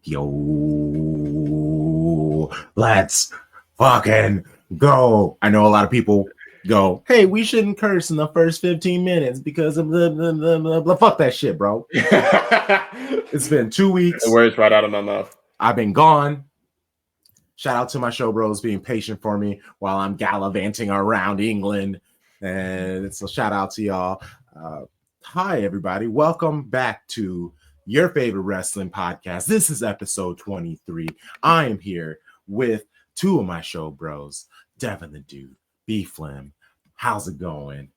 Yo, let's fucking go. I know a lot of people go, hey, we shouldn't curse in the first 15 minutes because of blah, blah, blah, blah, blah. Fuck that shit, bro. It's been 2 weeks. The words right out of my mouth. I've been gone. Shout out to my show bros being patient for me while I'm gallivanting around England. And so shout out to y'all. Hi, everybody. Welcome back to your favorite wrestling podcast. This is episode 23. I am here with two of my show bros, Devin the Dude, BFlem. How's it going?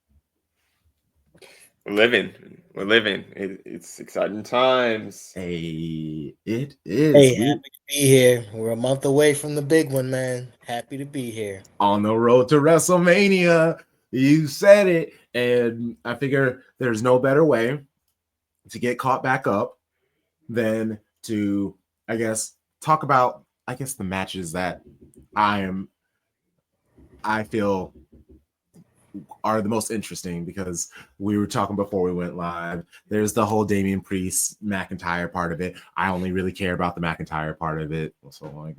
We're living. It's exciting times. Hey, it is. Hey, happy to be here. We're a month away from the big one, man. Happy to be here. On the road to Wrestlemania. You said it. And I figure there's no better way to get caught back up than to, I guess, talk about, the matches that I feel are the most interesting, because we were talking before we went live. There's the whole Damian Priest McIntyre part of it. I only really care about the McIntyre part of it. So,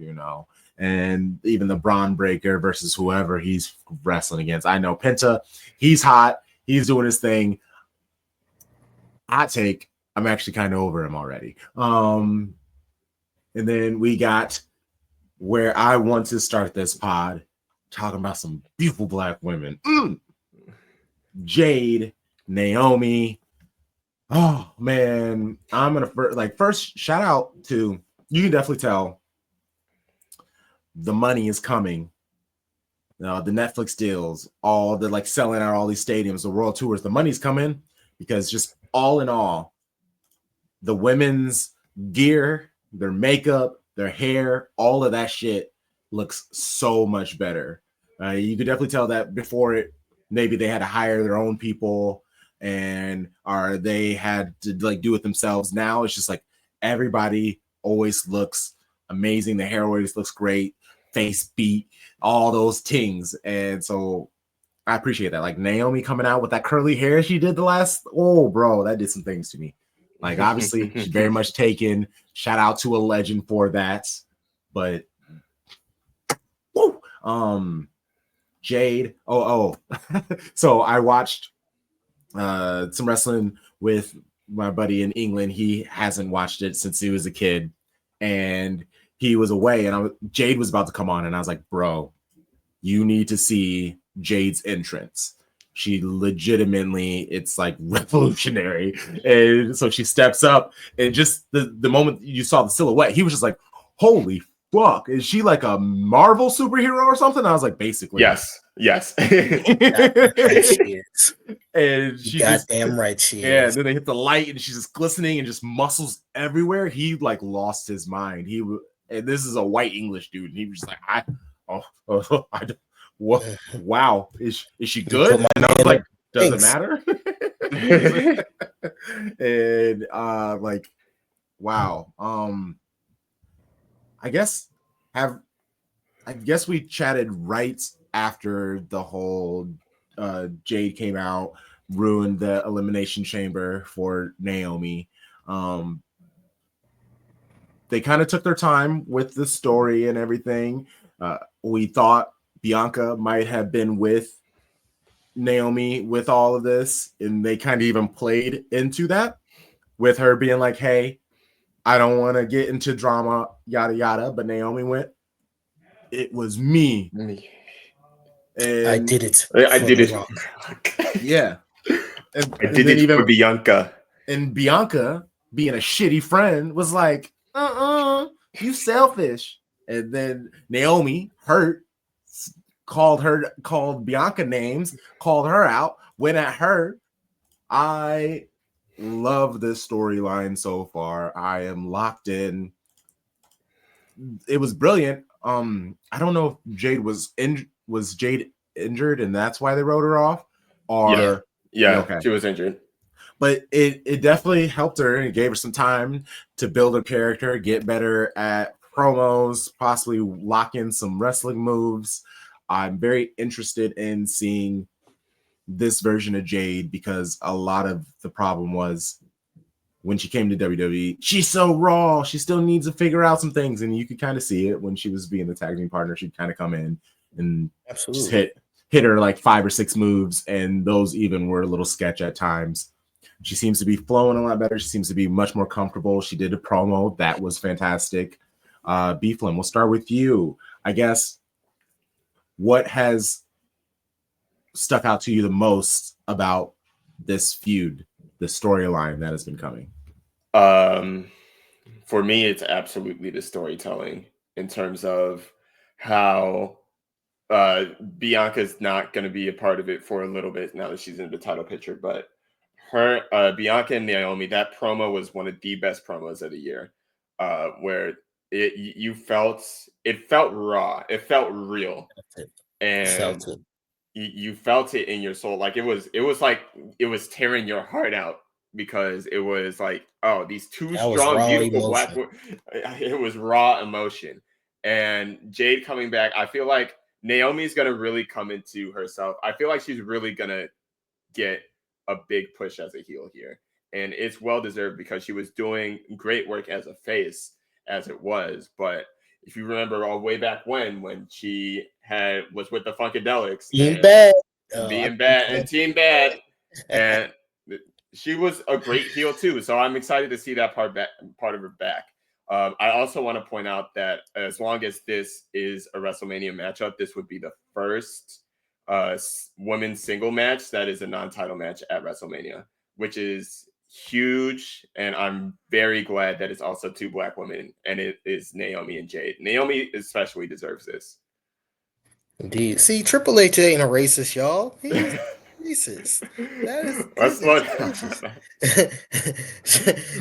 and even the Braun Breaker versus whoever he's wrestling against. I know Penta, he's hot. He's doing his thing. Hot take, I'm actually kind of over him already. And then we got where I want to start this pod, talking about some beautiful black women. Jade, Naomi. Oh man, I'm gonna first shout out to, you can definitely tell the money is coming. The Netflix deals, all the selling out all these stadiums, the world tours, the money's coming, because just all in all, the women's gear, their makeup, their hair, all of that shit looks so much better. You could definitely tell that before it, maybe they had to hire their own people or they had to do it themselves. Now it's just everybody always looks amazing. The hair always looks great, face beat, all those things. And so I appreciate that. Naomi coming out with that curly hair she did that did some things to me. Obviously she's very much taken. Shout out to a legend for that. But woo! Jade. So I watched some wrestling with my buddy in England. He hasn't watched it since he was a kid, and he was away, and Jade was about to come on, and I was like, bro, you need to see Jade's entrance. She legitimately, it's revolutionary. And so she steps up, and just the moment you saw the silhouette, he was just like, holy fuck, is she like a Marvel superhero or something? I was like, basically. Yes. Right, she is. And she goddamn right she is. Yeah, and then they hit the light, and she's just glistening, and just muscles everywhere. He lost his mind. And this is a white English dude, and he was just like, wow, is she good? And I was like, does it matter? And wow. I guess we chatted right after the whole Jade came out, ruined the Elimination Chamber for Naomi. They kind of took their time with the story and everything. We thought Bianca might have been with Naomi with all of this, and they kind of even played into that with her being like, hey, I don't want to get into drama, yada yada. But Naomi went, it was me. And I did it. I did it. Yeah. I did it for Bianca. And Bianca, being a shitty friend, was like, you selfish. And then Naomi called Bianca names, called her out, went at her. I love this storyline so far. I am locked in. It was brilliant. I don't know if Jade was Jade injured and that's why they wrote her off, or okay. She was injured. But it definitely helped her, and it gave her some time to build her character, get better at promos, possibly lock in some wrestling moves. I'm very interested in seeing this version of Jade, because a lot of the problem was when she came to WWE, she's so raw. She still needs to figure out some things. And you could kind of see it when she was being the tag team partner. She'd kind of come in and just hit her like 5 or 6 moves. And those even were a little sketch at times. She seems to be flowing a lot better. She seems to be much more comfortable. She did a promo. That was fantastic. BFlem, we'll start with you. I guess what has stuck out to you the most about this feud, the storyline that has been coming? For me, it's absolutely the storytelling in terms of how Bianca's not going to be a part of it for a little bit now that she's in the title picture, but her Bianca and Naomi, that promo was one of the best promos of the year, where it felt raw, it felt real, and you felt it in your soul. Like it was like it was tearing your heart out, because it was like, oh, these two strong, beautiful black women. It was raw emotion. And Jade coming back, I feel like Naomi's gonna really come into herself. I feel like she's really gonna get a big push as a heel here, and it's well deserved, because she was doing great work as a face as it was. But if you remember all way back when she was with the Funkadelics, being bad and Team Bad, and she was a great heel too. So I'm excited to see that part of her back. I also want to point out that as long as this is a WrestleMania matchup, this would be the first women's single match that is a non-title match at WrestleMania, which is huge. And I'm very glad that it's also 2 black women, and it is Naomi and Jade. Naomi especially deserves this. Indeed. See, Triple H ain't a racist, y'all. He's racist. That is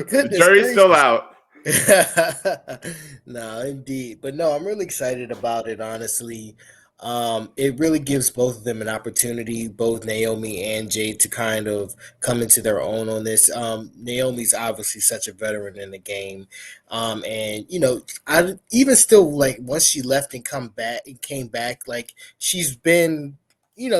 the jury's still out. No, indeed. But no, I'm really excited about it, honestly. It really gives both of them an opportunity, both Naomi and Jade, to kind of come into their own on this. Naomi's obviously such a veteran in the game. And I even still, like, once she left and came back, like, she's been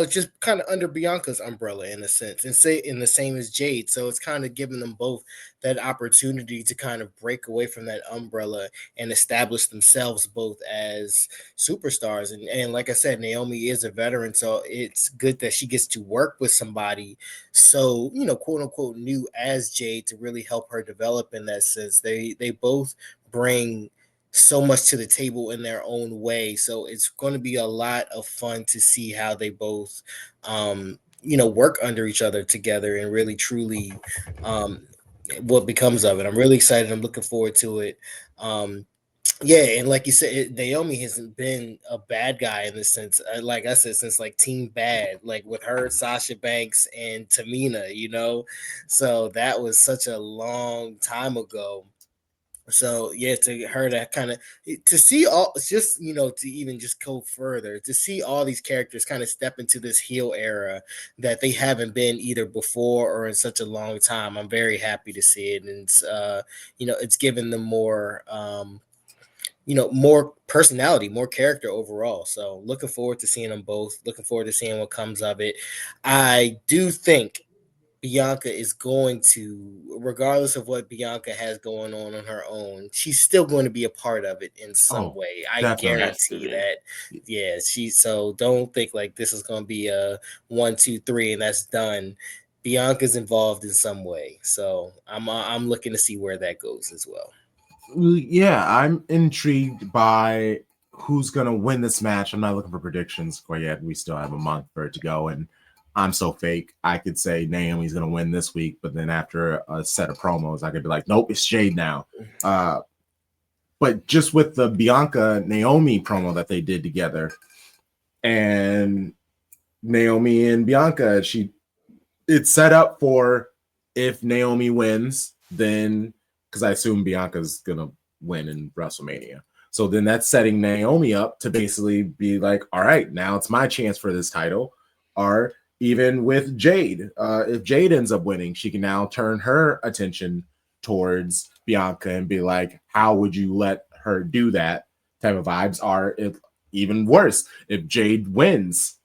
just kind of under Bianca's umbrella in a sense, and say in the same as Jade. So it's kind of giving them both that opportunity to kind of break away from that umbrella and establish themselves both as superstars. And like I said, Naomi is a veteran, so it's good that she gets to work with somebody so, quote unquote, new as Jade, to really help her develop in that sense. They both bring so much to the table in their own way. So it's going to be a lot of fun to see how they both, work under each other together and really truly what becomes of it. I'm really excited. I'm looking forward to it. Yeah, and like you said, Naomi hasn't been a bad guy in this sense. Like I said, since like Team Bad, like with her, Sasha Banks, and Tamina, so that was such a long time ago. So yeah, to her to kind of to see all, just to even just go further, to see all these characters kind of step into this heel era that they haven't been either before or in such a long time. I'm very happy to see it, and it's given them more more personality, more character overall. So looking forward to seeing them both. Looking forward to seeing what comes of it. I do think Bianca is going to, regardless of what Bianca has going on her own, she's still going to be a part of it in some way. I guarantee that. Yeah, so don't think like this is going to be a 1, 2, 3 and that's done. Bianca's involved in some way, so I'm looking to see where that goes as well. Yeah, I'm intrigued by who's gonna win this match. I'm not looking for predictions quite yet. We still have a month for it to go, and I'm so fake. I could say Naomi's gonna win this week, but then after a set of promos, I could be like, nope, it's Jade now. But just with the Bianca Naomi promo that they did together, and Naomi and Bianca, it's set up for if Naomi wins, then because I assume Bianca's gonna win in WrestleMania. So then that's setting Naomi up to basically be like, all right, now it's my chance for this title. Or even with Jade, if Jade ends up winning, she can now turn her attention towards Bianca and be like, how would you let her do that type of vibes? Or if even worse, if Jade wins,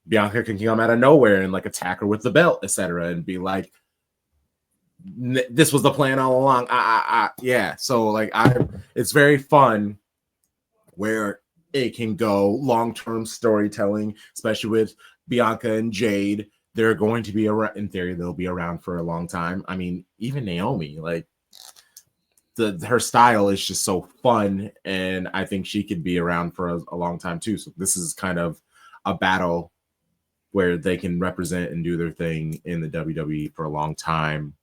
Bianca can come out of nowhere and like attack her with the belt, etc., and be like, this was the plan all along. Yeah. So like it's very fun where it can go long-term storytelling, especially with Bianca and Jade. They're going to be around, in theory, they'll be around for a long time. I mean, even Naomi, like her style is just so fun, and I think she could be around for a long time too. So this is kind of a battle where they can represent and do their thing in the WWE for a long time.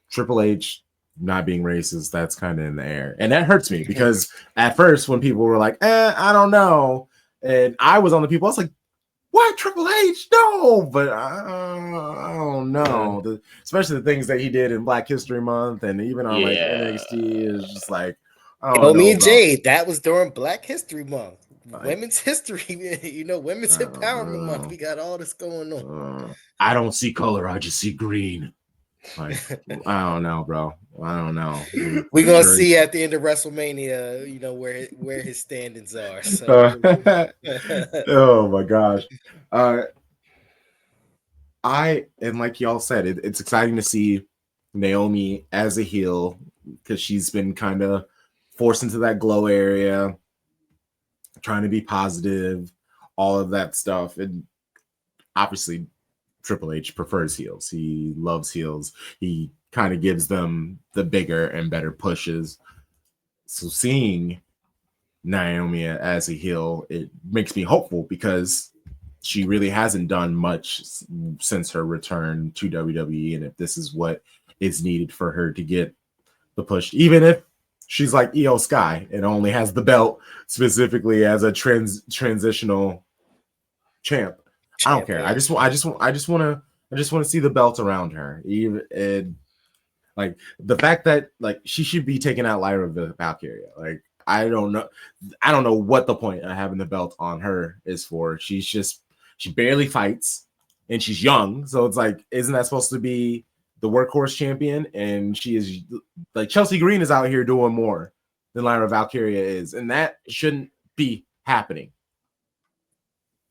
Triple H not being racist, that's kind of in the air. And that hurts me because at first when people were like, I don't know. And I was on the people, I was like, what, Triple H? No, but I don't know. Especially the things that he did in Black History Month and even on like NXT is just like, I don't know. Me and bro. Jade, that was during Black History Month. Like, women's history, women's empowerment month. We got all this going on. I don't see color, I just see green. Like, I don't know, bro. I don't know. We're gonna see at the end of WrestleMania, where his standings are. So. Oh my gosh. And like y'all said, it's exciting to see Naomi as a heel because she's been kind of forced into that glow area, trying to be positive, all of that stuff. And obviously Triple H prefers heels. He loves heels. He kind of gives them the bigger and better pushes. So seeing Naomi as a heel, it makes me hopeful because she really hasn't done much since her return to WWE. And if this is what is needed for her to get the push, even if she's like Iyo Sky and only has the belt specifically as a transitional champ, I don't care. I just want to see the belt around her. Even like the fact that like she should be taking out Lyra Valkyria. Like I don't know what the point of having the belt on her is for. She barely fights and she's young, so it's like, isn't that supposed to be the workhorse champion? And she is like, Chelsea Green is out here doing more than Lyra Valkyria is, and that shouldn't be happening.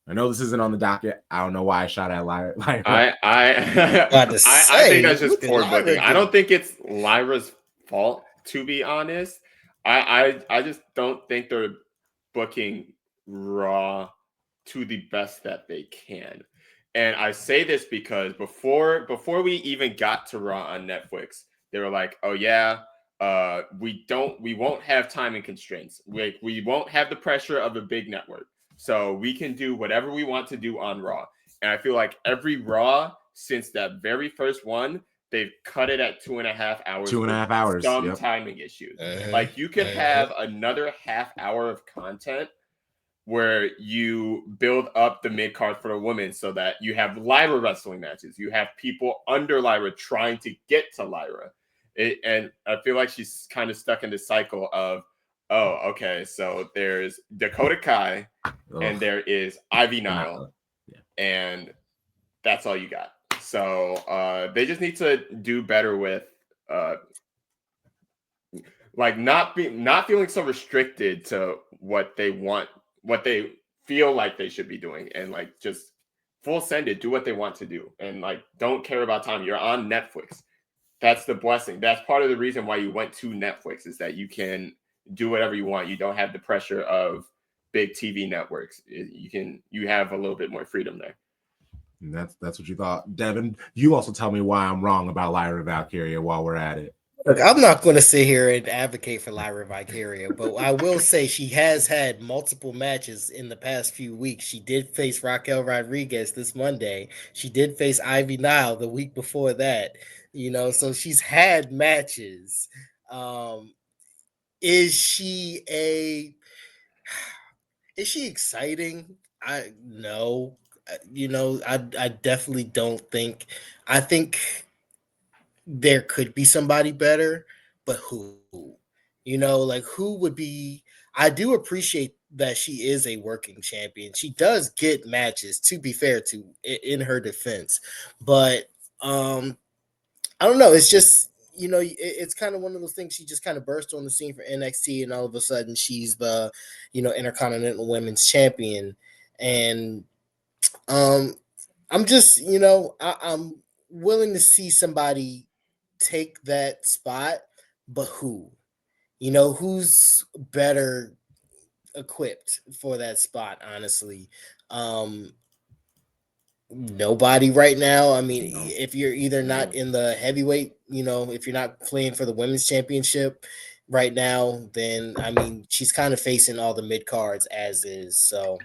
I know this isn't on the docket. I don't know why I shot at Lyra. I think that's just poor booking. I don't think it's Lyra's fault, to be honest. I just don't think they're booking Raw to the best that they can. And I say this because before we even got to Raw on Netflix, they were like, oh yeah, we won't have timing constraints. We won't have the pressure of a big network. So we can do whatever we want to do on Raw. And I feel like every Raw since that very first one, they've cut it at 2.5 hours. 2.5 hours. Some timing issues. Like you could have another half hour of content where you build up the mid-card for the women so that you have Lyra wrestling matches. You have people under Lyra trying to get to Lyra. And I feel like she's kind of stuck in the cycle of, oh, okay, so there's Dakota Kai and there is Ivy Nile, and that's all you got. So they just need to do better with like not feeling so restricted to what they want, what they feel like they should be doing, and like just full send it, do what they want to do, and like don't care about time. You're on Netflix. That's the blessing. That's part of the reason why you went to Netflix, is that you can do whatever you want. You don't have the pressure of big TV networks. You have a little bit more freedom there. And that's what you thought. Devin, you also tell me why I'm wrong about Lyra Valkyria while we're at it. Look, I'm not going to sit here and advocate for Lyra Valkyria, but I will say she has had multiple matches in the past few weeks. She did face Raquel Rodriguez this Monday. She did face Ivy Nile the week before that. So she's had matches. Is she exciting? No. I definitely don't think. I think there could be somebody better, but who? Who would be? I do appreciate that she is a working champion. She does get matches, to be fair to in her defense, but I don't know. It's just it's kind of one of those things. She just kind of burst on the scene for NXT, and all of a sudden she's the Intercontinental Women's Champion, and I'm just I'm willing to see somebody take that spot, but who? You know, who's better equipped for that spot, honestly? Nobody right now. I mean, if you're either not in the heavyweight, you know, if you're not playing for the women's championship right now, then I mean, she's kind of facing all the mid cards as is. So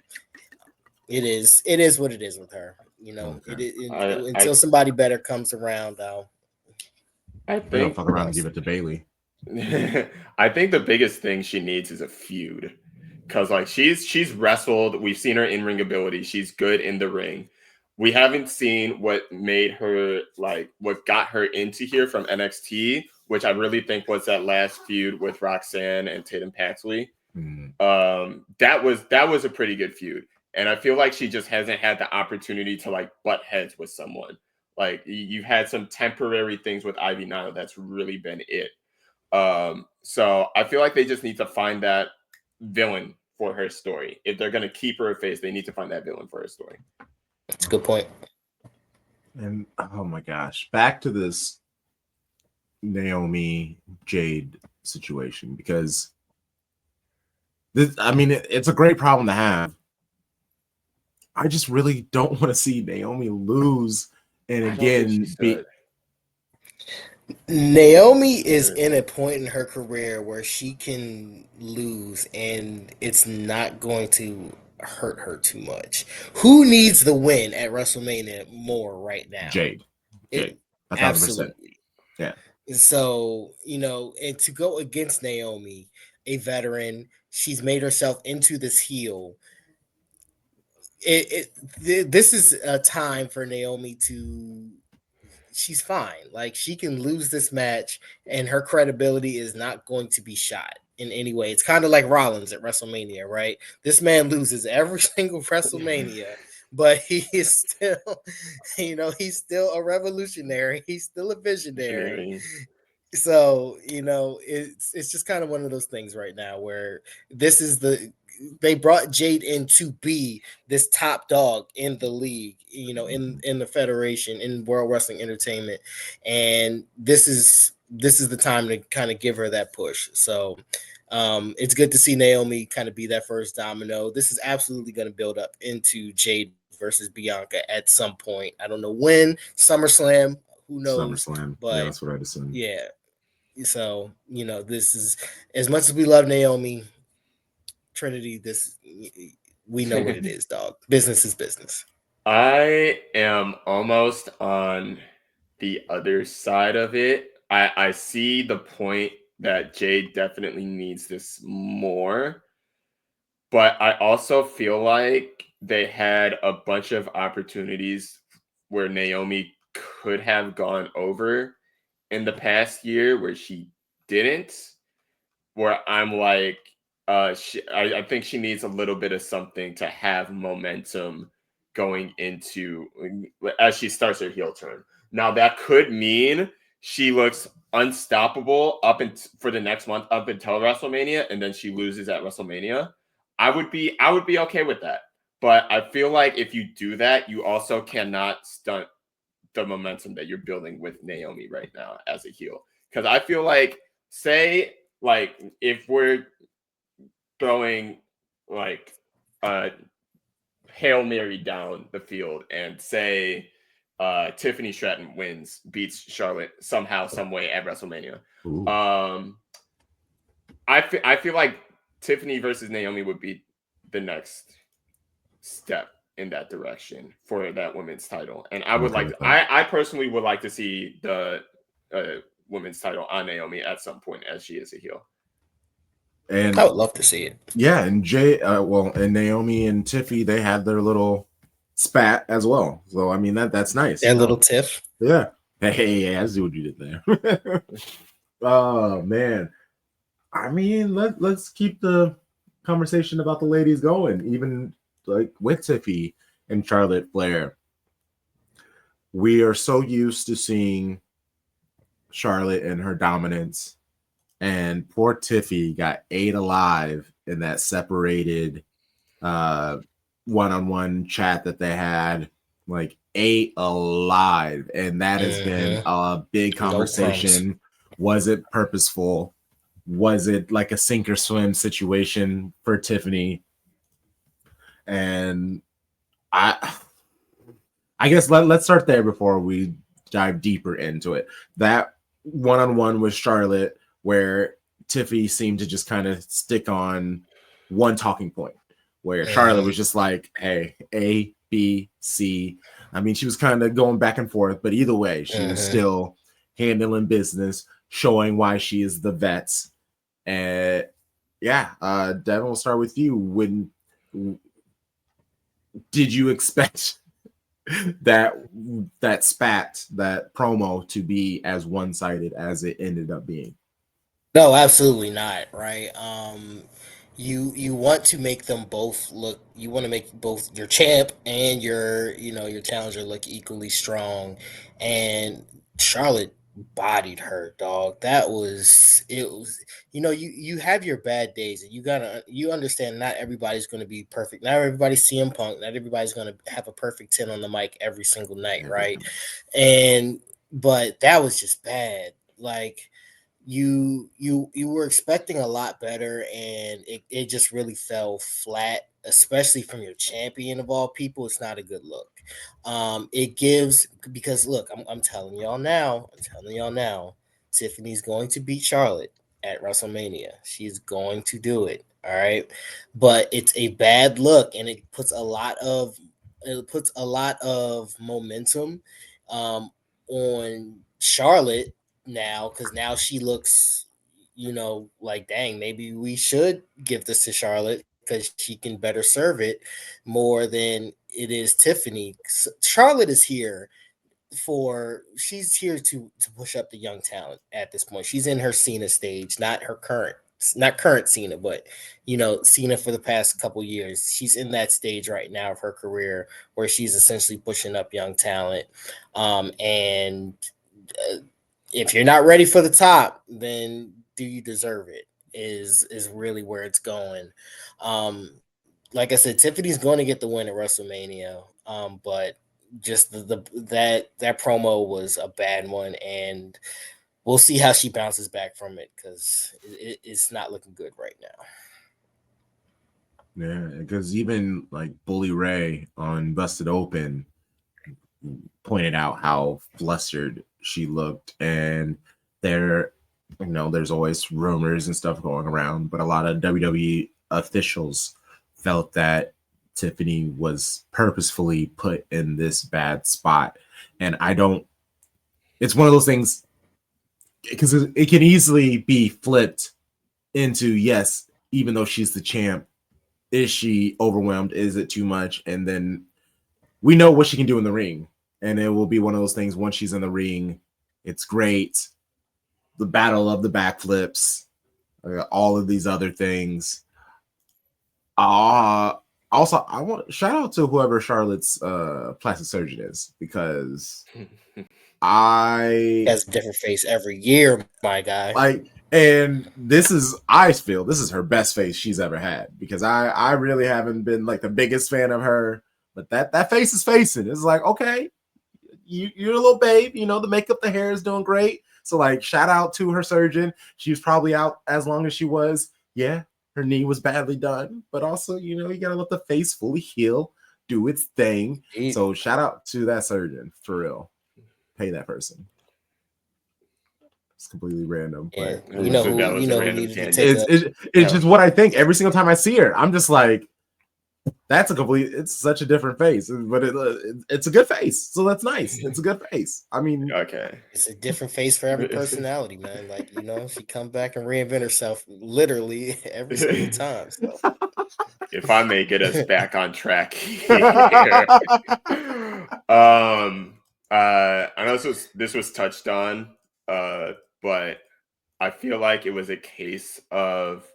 it is what it is with her. You know, until somebody better comes around. I They don't think fuck around and give it to Bailey. I think the biggest thing she needs is a feud, because like she's wrestled. We've seen her in-ring ability. She's good in the ring. We haven't seen what made her, like, what got her into here from NXT, which I really think was that last feud with Roxanne and Tatum Paxley. That was a pretty good feud, and I feel like she just hasn't had the opportunity to like butt heads with someone. Like, you've had some temporary things with Ivy Nile. That's really been it. So I feel like they just need to find that villain for her story. If they're going to keep her a face, they need to find that villain for her story. That's a good point. And oh my gosh, back to this Naomi Jade situation, because this, I mean, it's a great problem to have. I just really don't want to see Naomi lose and again be. Naomi is in a point in her career where she can lose and it's not going to hurt her too much. Who needs the win at WrestleMania more right now? Jade. 1,000%. Absolutely. Yeah. So, you know, and to go against Naomi, a veteran, she's made herself into this heel. This is a time for Naomi to. She's fine. Like, she can lose this match and her credibility is not going to be shot in any way. It's kind of like Rollins at WrestleMania, right? This man loses every single WrestleMania, but he is still, you know, he's still a revolutionary. He's still a visionary. So, you know, it's just kind of one of those things right now where they brought Jade in to be this top dog in the league, you know, in the federation, in World Wrestling Entertainment, and this is the time to kind of give her that push. So it's good to see Naomi kind of be that first domino. This is absolutely going to build up into Jade versus Bianca at some point. I don't know when. SummerSlam, who knows? SummerSlam, but yeah, that's what I'd assume. Yeah. So, you know, this is, as much as we love Naomi, Trinity, this, we know what it is, dog. Business is business. I am almost on the other side of it. I see the point that Jade definitely needs this more, but I also feel like they had a bunch of opportunities where Naomi could have gone over in the past year where she didn't, where I'm like, I think she needs a little bit of something to have momentum going into as she starts her heel turn. Now that could mean she looks unstoppable for the next month up until WrestleMania, and then she loses at WrestleMania. I would be okay with that. But I feel like if you do that, you also cannot stunt the momentum that you're building with Naomi right now as a heel. Because I feel like, say, like, if we're throwing like a Hail Mary down the field and say Tiffany Stratton beats Charlotte somehow, some way at WrestleMania. I feel like Tiffany versus Naomi would be the next step in that direction for that women's title. And I would I personally would like to see the women's title on Naomi at some point as she is a heel. And I would love to see it. Yeah, and and Naomi and Tiffy, they had their little spat as well. So I mean that's nice. Their little tiff. Yeah. Hey, I see what you did there. Oh man. I mean, let's keep the conversation about the ladies going, even like with Tiffy and Charlotte Flair. We are so used to seeing Charlotte and her dominance. And poor Tiffy got ate alive in that separated one-on-one chat that they had. Like, alive, and that has been a big conversation. Was it purposeful? Was it like a sink or swim situation for Tiffany? And I guess let's start there before we dive deeper into it. That one-on-one with Charlotte, where Tiffy seemed to just kind of stick on one talking point, where Charlotte was just like, hey, A, B, C. I mean, she was kind of going back and forth, but either way, she was still handling business, showing why she is the vets. And Devin, we'll start with you. When did you expect that spat, that promo, to be as one-sided as it ended up being? No, absolutely not. Right. You want to make them both look. You want to make both your champ and your challenger look equally strong. And Charlotte bodied her, dog. That was it. Was you have your bad days, and you understand not everybody's going to be perfect. Not everybody's CM Punk. Not everybody's going to have a perfect 10 on the mic every single night, right? But that was just bad. Like you were expecting a lot better, and it just really fell flat, especially from your champion of all people. It's not a good look. It gives, because look, I'm telling y'all now, Tiffany's going to beat Charlotte at WrestleMania. She's going to do it. All right. But it's a bad look, and it puts a lot of momentum on Charlotte now, because now she looks, like, dang, maybe we should give this to Charlotte because she can better serve it more than it is Tiffany. Charlotte is here she's here to push up the young talent at this point. She's in her Cena stage, not current Cena, but Cena for the past couple years. She's in that stage right now of her career where she's essentially pushing up young talent. And if you're not ready for the top, then do you deserve it? Is really where it's going. Like I said, Tiffany's going to get the win at WrestleMania. But just that promo was a bad one, and we'll see how she bounces back from it, because it's not looking good right now. Yeah, because even like Bully Ray on Busted Open pointed out how flustered she looked, and there's always rumors and stuff going around, but a lot of WWE officials felt that Tiffany was purposefully put in this bad spot. And it's one of those things, because it can easily be flipped into, yes, even though she's the champ, is she overwhelmed? Is it too much? And then we know what she can do in the ring. And it will be one of those things, once she's in the ring, it's great. The battle of the backflips, all of these other things. Also, I want shout out to whoever Charlotte's plastic surgeon is, because He has a different face every year, my guy. And I feel this is her best face she's ever had, because I really haven't been like the biggest fan of her, but that face is facing. It's like, okay, you're a little babe, the makeup, the hair is doing great. So like, shout out to her surgeon. She was probably out as long as she was. Yeah, her knee was badly done, but also, you gotta let the face fully heal, do its thing. So shout out to that surgeon, for real. Pay that person. It's completely random, Yeah. but who needed to take it's just what I think every single time I see her. I'm just like, it's such a different face, but it's a good face, so that's nice. It's a good face. I mean, okay, it's a different face for every personality, man. Like, she come back and reinvent herself literally every single time. So if I may get us back on track here. I know this was touched on, but I feel like it was a case of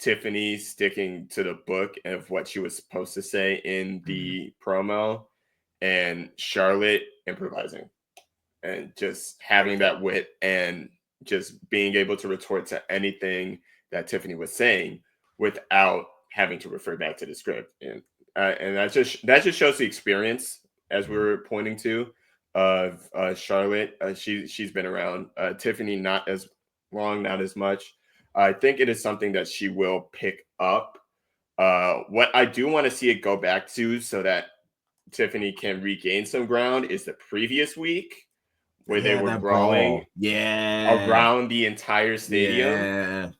Tiffany sticking to the book of what she was supposed to say in the promo, and Charlotte improvising and just having that wit and just being able to retort to anything that Tiffany was saying without having to refer back to the script. And that just shows the experience as we were pointing to, of Charlotte. She's been around. Tiffany, not as long, not as much. I think it is something that she will pick up. What I do want to see it go back to so that Tiffany can regain some ground is the previous week where they were brawling around the entire stadium. Yeah.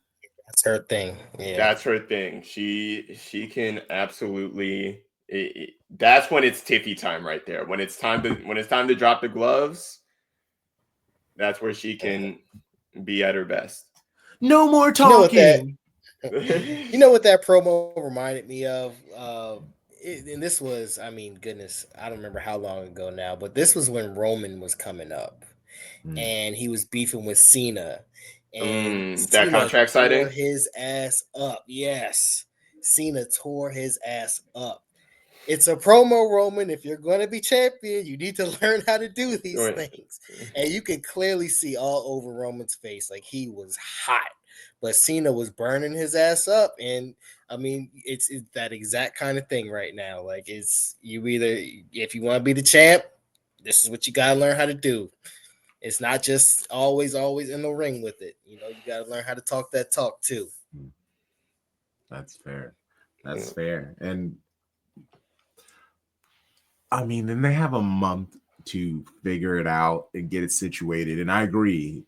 That's her thing. Yeah. That's her thing. She can absolutely that's when it's Tiffy time right there. When it's time to drop the gloves, that's where she can be at her best. No more talking. You know what that promo reminded me of? And this was, I mean, goodness, I don't remember how long ago now, but this was when Roman was coming up and he was beefing with Cena. And that contract signing? His ass up. Yes. Cena tore his ass up. It's a promo, Roman. If you're going to be champion, you need to learn how to do these things. And you can clearly see all over Roman's face, like he was hot. But Cena was burning his ass up. And I mean, it's that exact kind of thing right now. Like, it's you either, if you want to be the champ, this is what you got to learn how to do. It's not just always in the ring with it. You know, you got to learn how to talk that talk too. That's fair. That's fair. And I mean, then they have a month to figure it out and get it situated. And I agree.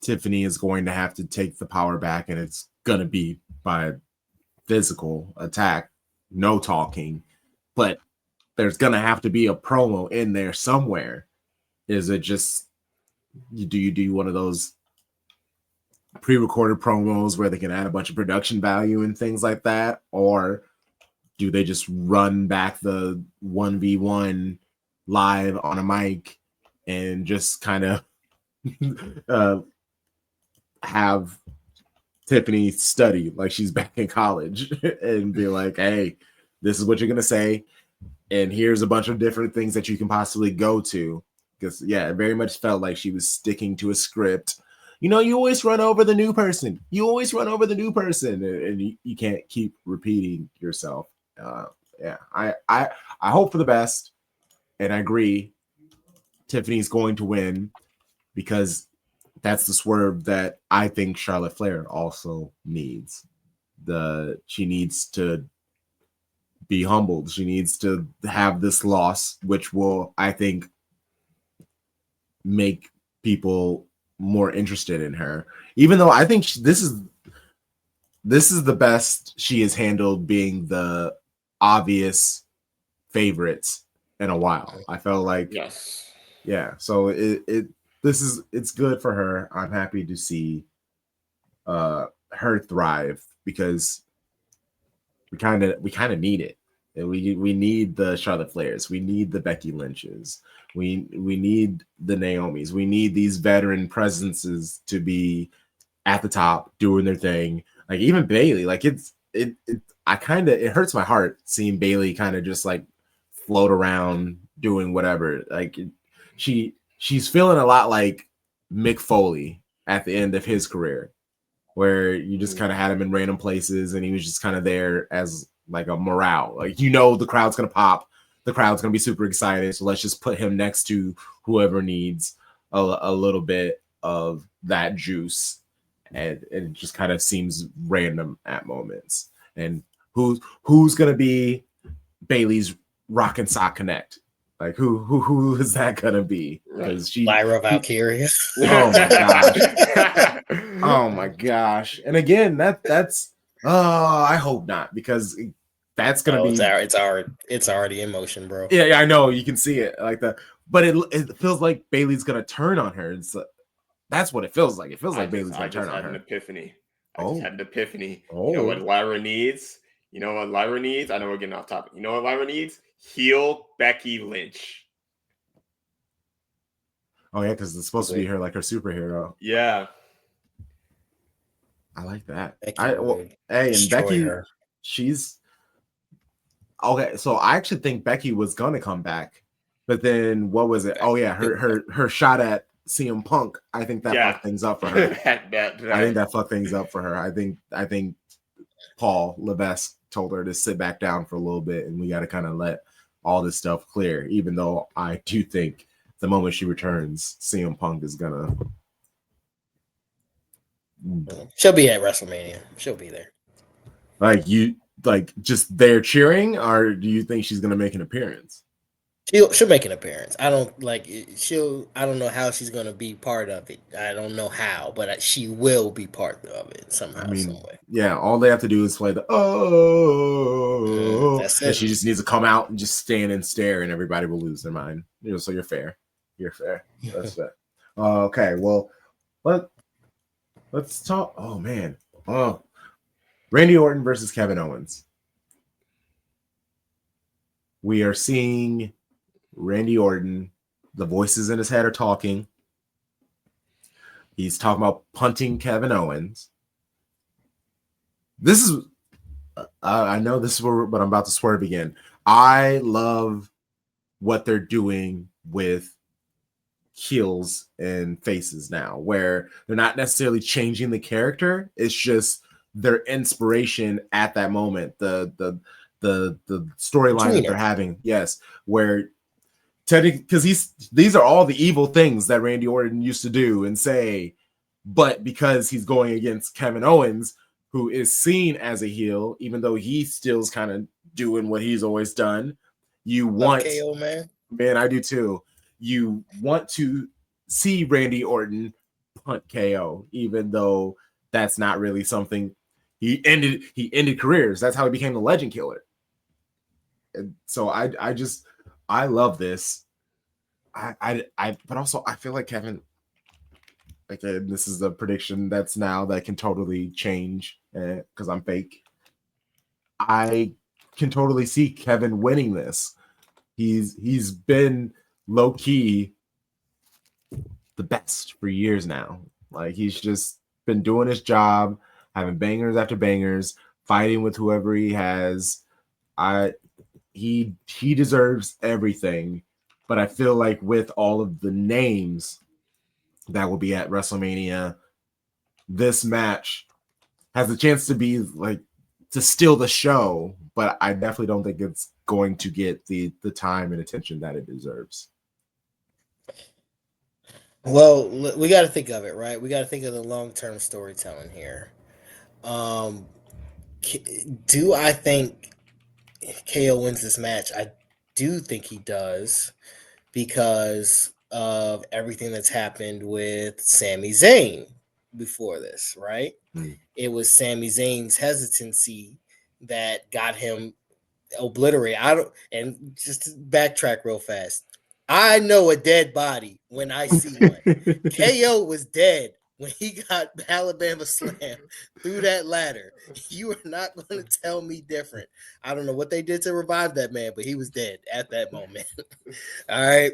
Tiffany is going to have to take the power back, and it's going to be by physical attack, no talking. But there's going to have to be a promo in there somewhere. Is it just, do you do one of those pre-recorded promos where they can add a bunch of production value and things like that? Or do they just run back the 1v1 live on a mic and just kind of have Tiffany study like she's back in college and be like, hey, this is what you're going to say. And here's a bunch of different things that you can possibly go to. Because, yeah, it very much felt like she was sticking to a script. You know, you always run over the new person. And you can't keep repeating yourself. Yeah, I hope for the best. And I agree. Tiffany's going to win because that's the swerve that I think Charlotte Flair also needs. She needs to be humbled. She needs to have this loss, which will, I think, make people more interested in her. Even though I think this is the best she has handled being the obvious favorites in a while. I felt like yes. Yeah. So it's good for her. I'm happy to see her thrive because we kind of need it. And we need the Charlotte Flairs. We need the Becky Lynches. We need the Naomis. We need these veteran presences to be at the top doing their thing. Like even Bayley, like it hurts my heart seeing Bayley kind of just like float around doing whatever. Like she's feeling a lot like Mick Foley at the end of his career, where you just kind of had him in random places and he was just kind of there as like a morale. Like, you know, the crowd's going to pop. The crowd's going to be super excited. So let's just put him next to whoever needs a little bit of that juice. And it just kind of seems random at moments. And who's going to be Bayley's Rock and Sock Connect? Like who is that gonna be? Because Lyra Valkyria. Oh my gosh. Oh my gosh. And again, that's I hope not, because that's gonna be it's already in motion, bro. Yeah, I know, you can see it like that, but it feels like Bayley's gonna turn on her. It's that's what it feels like. It feels like Bayley's gonna turn on her. I just had an epiphany. Oh. You know what Lyra needs? I know we're getting off topic. You know what Lyra needs? Heel Becky Lynch. Oh yeah, because it's supposed to be her superhero. Yeah, I like that. And Becky, she's okay. So I actually think Becky was gonna come back, but then what was it? Oh yeah, her shot at CM Punk. I think that fucked things up for her. I think that fucked things up for her. I think Paul Levesque told her to sit back down for a little bit, and we got to kind of let all this stuff clear, even though I do think the moment she returns, CM Punk is gonna. She'll be at WrestleMania. She'll be there. Like you, like just there cheering, or do you think she's gonna make an appearance? She'll make an appearance. I don't know how she's gonna be part of it. I don't know how, but she will be part of it somehow, I mean, some way. yeah, all they have to do is play the That's and it. she just needs to come out and just stand and stare, and everybody will lose their mind. So you're fair. You're fair. That's fair. Okay, well, let's talk. Oh man, Randy Orton versus Kevin Owens. We are seeing Randy Orton. The voices in his head are talking. He's talking about punting Kevin Owens. This is, I know this is where, but I'm about to swerve again. I love what they're doing with heels and faces now, where they're not necessarily changing the character. It's just their inspiration at that moment. The storyline that they're having. Yes, where technically, because these are all the evil things that Randy Orton used to do and say, but because he's going against Kevin Owens, who is seen as a heel, even though he still's kind of doing what he's always done. You want KO, man. I do too. You want to see Randy Orton punt KO, even though that's not really something he ended careers. That's how he became the legend killer. And so I love this. But also I feel like Kevin, again, this is a prediction that can totally change because I'm fake. I can totally see Kevin winning this. He's been low key the best for years now. Like he's just been doing his job, having bangers after bangers, fighting with whoever he has. He deserves everything. But I feel like with all of the names that will be at WrestleMania, this match has a chance to be like to steal the show, but I definitely don't think it's going to get the time and attention that it deserves. Well, we got to think of it, right? We got to think of the long-term storytelling here. Do I think KO wins this match? I do think he does because of everything that's happened with Sami Zayn before this, right? It was Sami Zayn's hesitancy that got him obliterated. And just to backtrack real fast. I know a dead body when I see one. KO was dead when he got Alabama Slam through that ladder. You are not going to tell me different. I don't know what they did to revive that man, but he was dead at that moment. All right.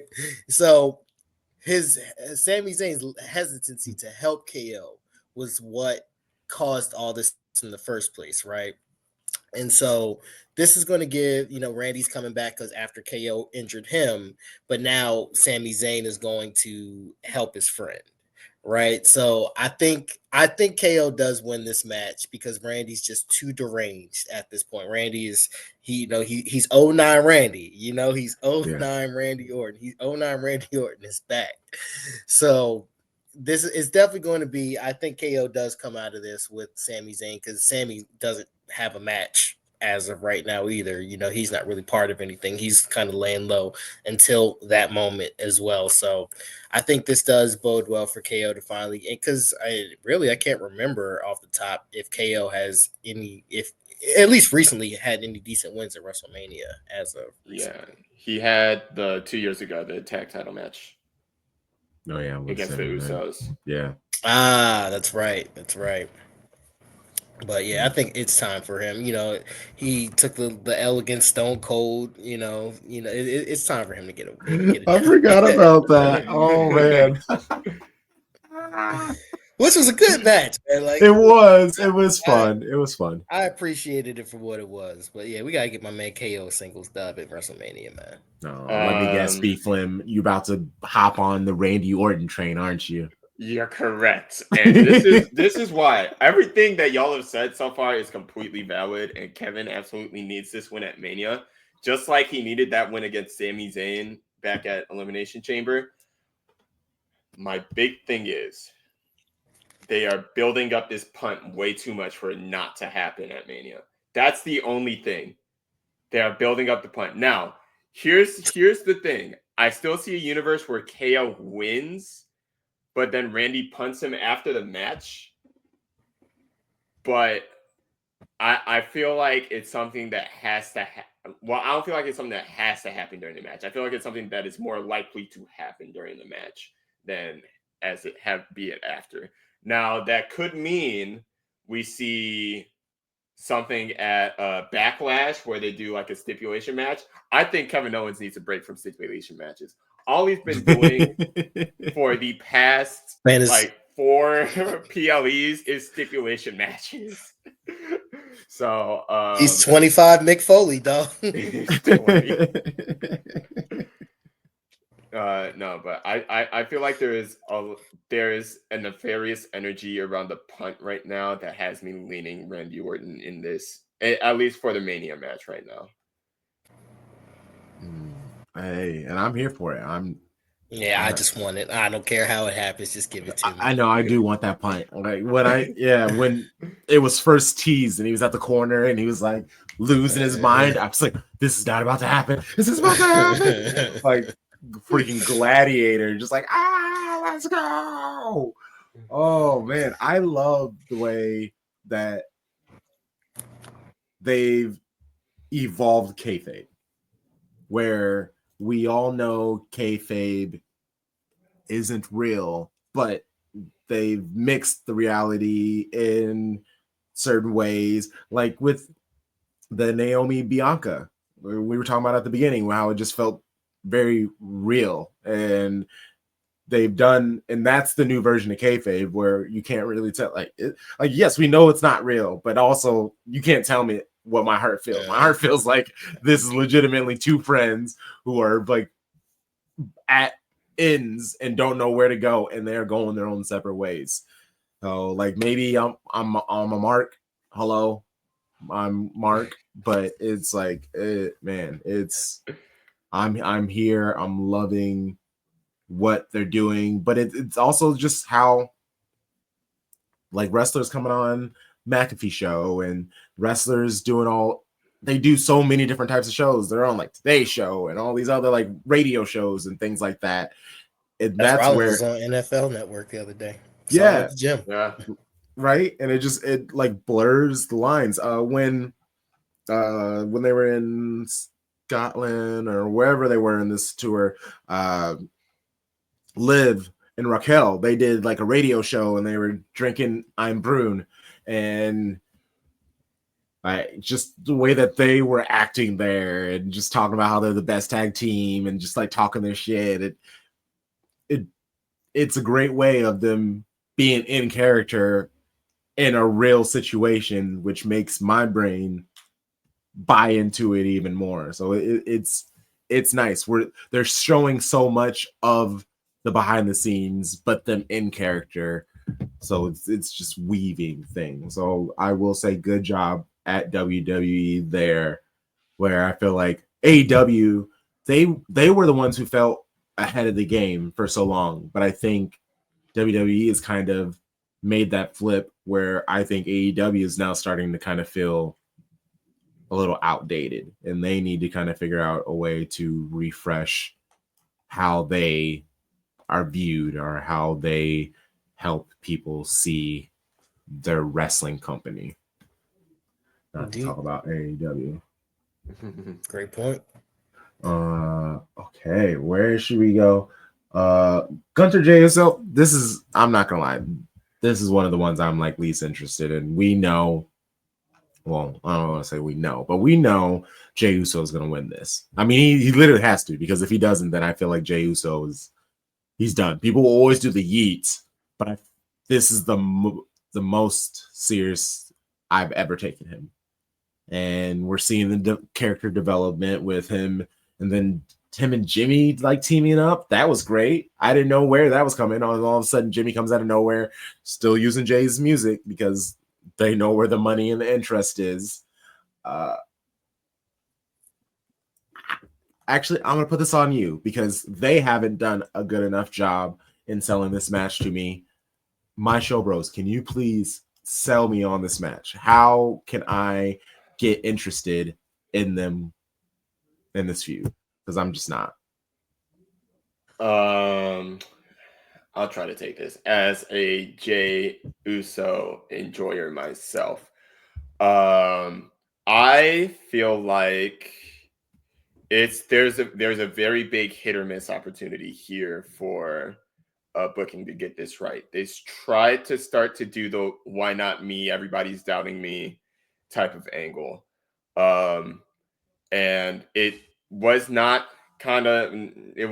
So his Sami Zayn's hesitancy to help KO was what caused all this in the first place, right? And so this is going to give, Randy's coming back because after KO injured him, but now Sami Zayn is going to help his friend, right? So I think KO does win this match because Randy's just too deranged at this point. Randy is he's 09 Randy, he's 09 Randy Orton. He's 09 Randy Orton is back. So this is definitely going to be, I think KO does come out of this with Sami Zayn because Sami doesn't have a match as of right now either. He's not really part of anything. He's kind of laying low until that moment as well. So I think this does bode well for KO to finally, because I can't remember off the top if KO has if at least recently had any decent wins at WrestleMania as of recently. Yeah, he had the 2 years ago the tag title match. Oh yeah, against the Usos. Yeah. That's right. But yeah, I think it's time for him. He took the elegant Stone Cold. It's time for him to get a I forgot about that. Oh man, which was a good match, man. Like it was fun. It was fun. I appreciated it for what it was. But yeah, we gotta get my man KO singles dub at WrestleMania, man. No, let me guess, BFlem, you about to hop on the Randy Orton train, aren't you? You're correct. And this is why everything that y'all have said so far is completely valid. And Kevin absolutely needs this win at Mania just like he needed that win against Sami Zayn back at Elimination Chamber. My big thing is they are building up this punt way too much for it not to happen at Mania. That's the only thing. They are building up the punt. Now, here's the thing. I still see a universe where KO wins, but then Randy punts him after the match. But I feel like it's something that has to happen. Well, I don't feel like it's something that has to happen during the match. I feel like it's something that is more likely to happen during the match than as it be it after. Now, that could mean we see something at Backlash where they do like a stipulation match. I think Kevin Owens needs a break from stipulation matches. All he's been doing for the past like 4 PLEs is stipulation matches. So he's 25 Mick Foley, dog. He's 20. No, but I feel like there is a nefarious energy around the punt right now that has me leaning Randy Orton in this, at least for the Mania match right now. Hey, and I'm here for it. I just want it. I don't care how it happens. Just give it to me. I know I do want that punt. Like when it was first teased and he was at the corner and he was like losing his mind, I was like, this is not about to happen. This is about to happen. Like freaking gladiator, just like, let's go. Oh man, I love the way that they've evolved kayfabe, where we all know kayfabe isn't real, but they've mixed the reality in certain ways, like with the Naomi Bianca, where we were talking about at the beginning, how it just felt very real, and they've done, and that's the new version of kayfabe where you can't really tell, like yes, we know it's not real, but also you can't tell me what my heart feels. My heart feels like this is legitimately two friends who are like at ends and don't know where to go, and they're going their own separate ways. So like maybe I'm a Mark. Hello, I'm Mark, but it's like I'm here. I'm loving what they're doing, but it's also just how like wrestlers coming on McAfee show and wrestlers they do so many different types of shows. They're on like Today Show and all these other like radio shows and things like that. And that's Rollins where was on NFL Network the other day. Yeah, the gym. Yeah, right. And it like blurs the lines. When they were in Scotland or wherever they were in this tour, Liv and Raquel, they did like a radio show and they were drinking I'm Brune, and just the way that they were acting there and just talking about how they're the best tag team and just like talking their shit. It's a great way of them being in character in a real situation, which makes my brain buy into it even more. So it's nice. They're showing so much of the behind the scenes, but them in character. So it's just weaving things. So I will say good job at WWE there, where I feel like AEW, they were the ones who felt ahead of the game for so long, but I think WWE has kind of made that flip where I think AEW is now starting to kind of feel a little outdated, and they need to kind of figure out a way to refresh how they are viewed or how they help people see their wrestling company. Not to talk about AEW. Great point. Okay, where should we go? Gunter JSL. I'm not gonna lie, this is one of the ones I'm like least interested in. We know, well, I don't want to say we know, but we know Jey Uso is gonna win this. I mean, he literally has to, because if he doesn't, then I feel like Jey Uso he's done. People will always do the yeet, but this is the most serious I've ever taken him. And we're seeing the character development with him, and then him and Jimmy like teaming up. That was great. I didn't know where that was coming. All of a sudden, Jimmy comes out of nowhere, still using Jay's music because they know where the money and the interest is. Actually, I'm gonna put this on you because they haven't done a good enough job in selling this match to me. My show bros, can you please sell me on this match? How can I get interested in them in this feud? Because I'm just not. I'll try to take this as a Jey Uso enjoyer myself. I feel like there's a very big hit or miss opportunity here for booking to get this right. They tried to start to do the "why not me? Everybody's doubting me" type of angle, and it was not it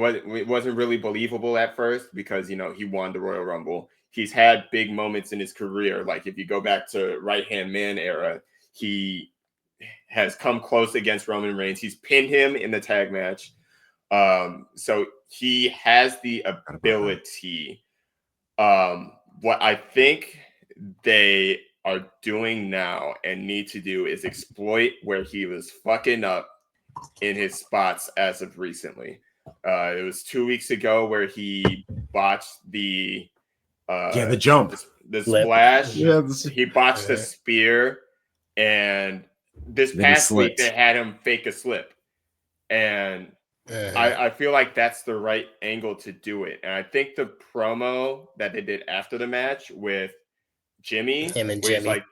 wasn't really believable at first because he won the Royal Rumble. He's had big moments in his career, like if you go back to right hand man era, he has come close against Roman Reigns. He's pinned him in the tag match. So he has the ability. What I think they are doing now and need to do is exploit where he was fucking up in his spots as of recently. It was 2 weeks ago where he botched the the jump, the splash. Yeah, he botched the spear, and this past week they had him fake a slip, and I feel like that's the right angle to do it. And I think the promo that they did after the match with Jimmy, him and where he's Jimmy, like,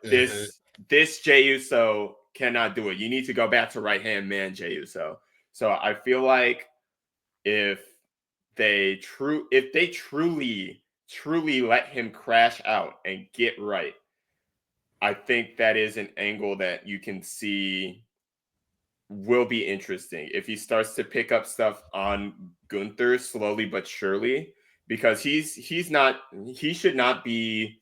this Jey Uso cannot do it. You need to go back to right hand man Jey Uso. So I feel like if they truly let him crash out and get right, I think that is an angle that you can see will be interesting if he starts to pick up stuff on Gunther slowly but surely, because he should not be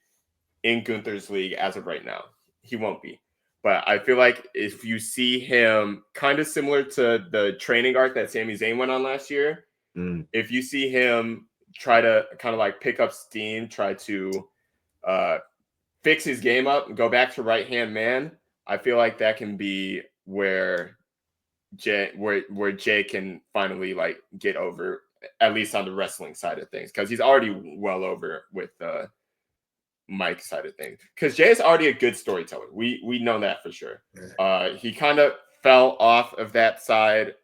in Gunther's league as of right now. He won't be. But I feel like if you see him kind of similar to the training arc that Sami Zayn went on last year, if you see him try to kind of like pick up steam, try to fix his game up, and go back to right hand man, I feel like that can be where Jey can finally like get over, at least on the wrestling side of things, because he's already well over with the Mike side of things. Because Jey is already a good storyteller. We know that for sure. He kind of fell off of that side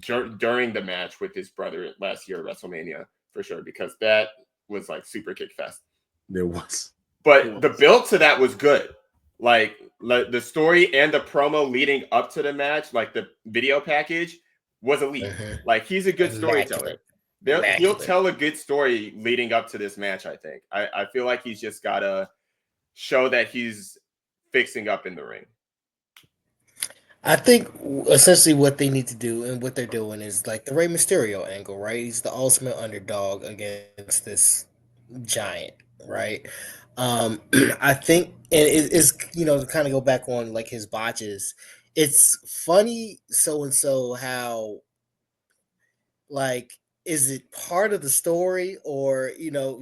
during the match with his brother last year at WrestleMania for sure, because that was like super kick fest. There was. But the build to that was good. Like the story and the promo leading up to the match, like the video package, was elite. Like he's a good storyteller. He'll tell a good story leading up to this match, I think. I feel like he's just got to show that he's fixing up in the ring. I think essentially what they need to do and what they're doing is like the Rey Mysterio angle, right? He's the ultimate underdog against this giant, right? I think, and it's to kind of go back on like his botches. It's funny so and so how like is it part of the story, or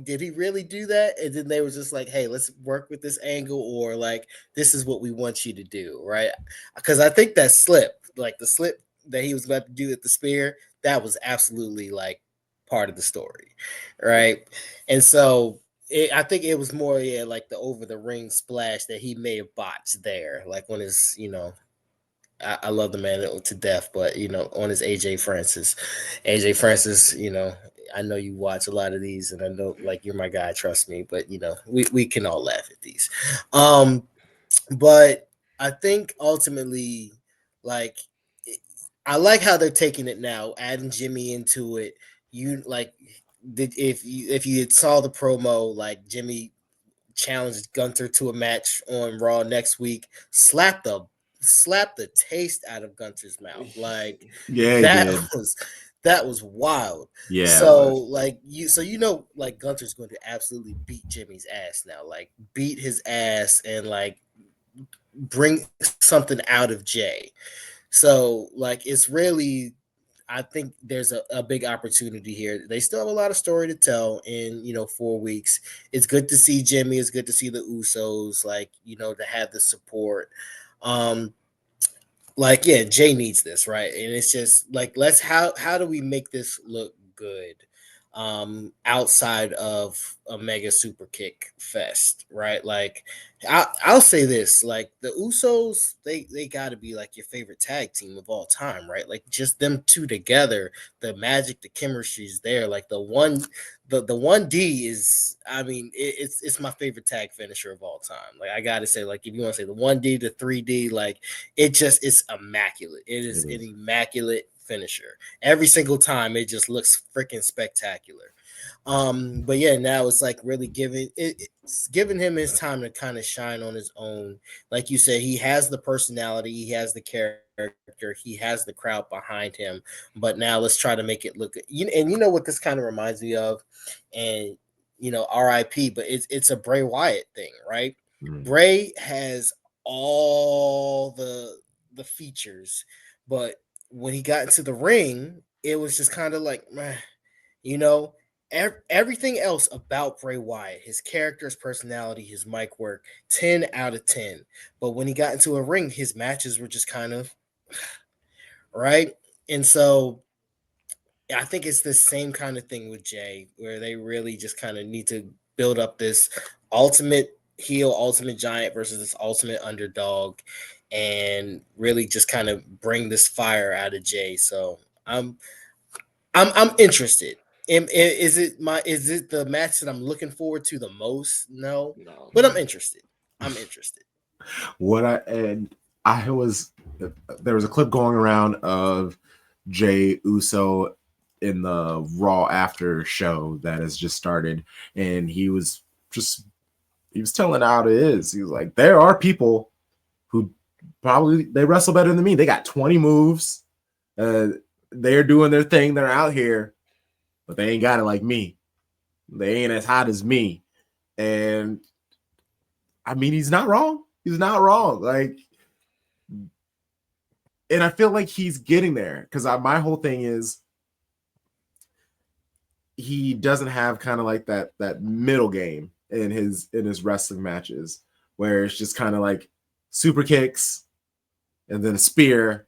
did he really do that and then they were just like, hey, let's work with this angle, or like this is what we want you to do, right? Because I think that slip, like the slip that he was about to do at the spear, that was absolutely like part of the story, right? And so I think it was more like the over the ring splash that he may have botched there, like on his I love the man to death, but on his AJ Francis, I know you watch a lot of these, and I know like you're my guy, trust me. But we can all laugh at these. But I think ultimately, like, I like how they're taking it now, adding Jimmy into it. You like, if you had saw the promo, like Jimmy challenged Gunther to a match on Raw next week, slap the taste out of Gunther's mouth. Like that was wild. Yeah. So like like Gunther's going to absolutely beat Jimmy's ass now. Like beat his ass and like bring something out of Jey. So like it's really, I think there's a big opportunity here. They still have a lot of story to tell in 4 weeks. It's good to see Jimmy. It's good to see the Usos, like to have the support. like, yeah, Jay needs this, right? And it's just like, how do we make this look good outside of a mega super kick fest, right? Like, I'll say this, like, the Usos, they got to be like your favorite tag team of all time, right? Like, just them two together, the magic, the chemistry is there. Like, the 1D is, I mean, it's my favorite tag finisher of all time. Like, I gotta say, like, if you want to say the 1D to 3D, like, it's immaculate. It is an immaculate finisher. Every single time it just looks freaking spectacular. But yeah, now it's like really it's giving him his time to kind of shine on his own. Like you said, he has the personality, he has the character, he has the crowd behind him. But now let's try to make it look. And you know what this kind of reminds me of, and RIP, but it's a Bray Wyatt thing, right? Bray has all the features, but when he got into the ring, it was just kind of like, meh, you know, everything else about Bray Wyatt, his character, his personality, his mic work, 10 out of 10. But when he got into a ring, his matches were just kind of right. And so I think it's the same kind of thing with Jay, where they really just kind of need to build up this ultimate heel, ultimate giant versus this ultimate underdog, and really just kind of bring this fire out of Jay. So I'm interested. Is it the match that I'm looking forward to the most? No, but I'm interested. I'm interested. There was a clip going around of Jey Uso in the Raw after show that has just started, and he was telling how it is. He was like, there are people who probably they wrestle better than me. They got 20 moves. They're doing their thing. They're out here, but they ain't got it like me. They ain't as hot as me. And I mean, he's not wrong. He's not wrong. Like, and I feel like he's getting there because my whole thing is he doesn't have kind of like that middle game in his wrestling matches where it's just kind of like super kicks and then a spear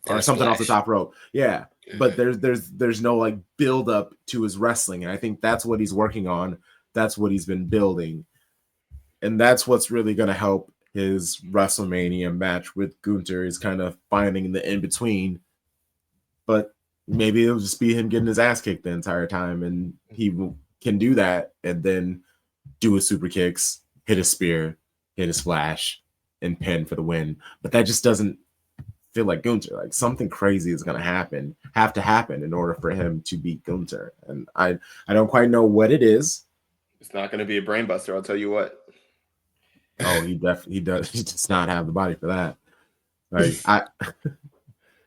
or something off the top rope. Yeah. But there's no like build up to his wrestling. And I think that's what he's working on. That's what he's been building. And that's what's really going to help his WrestleMania match with Gunther is kind of finding the in-between. But maybe it'll just be him getting his ass kicked the entire time. And he can do that and then do his super kicks, hit a spear, hit a splash, and pin for the win. But that just doesn't feel like Gunther. Like something crazy is going to have to happen in order for him to beat Gunther. And I don't quite know what it is. It's not going to be a brain buster, I'll tell you what. Oh, he does. He does not have the body for that. Like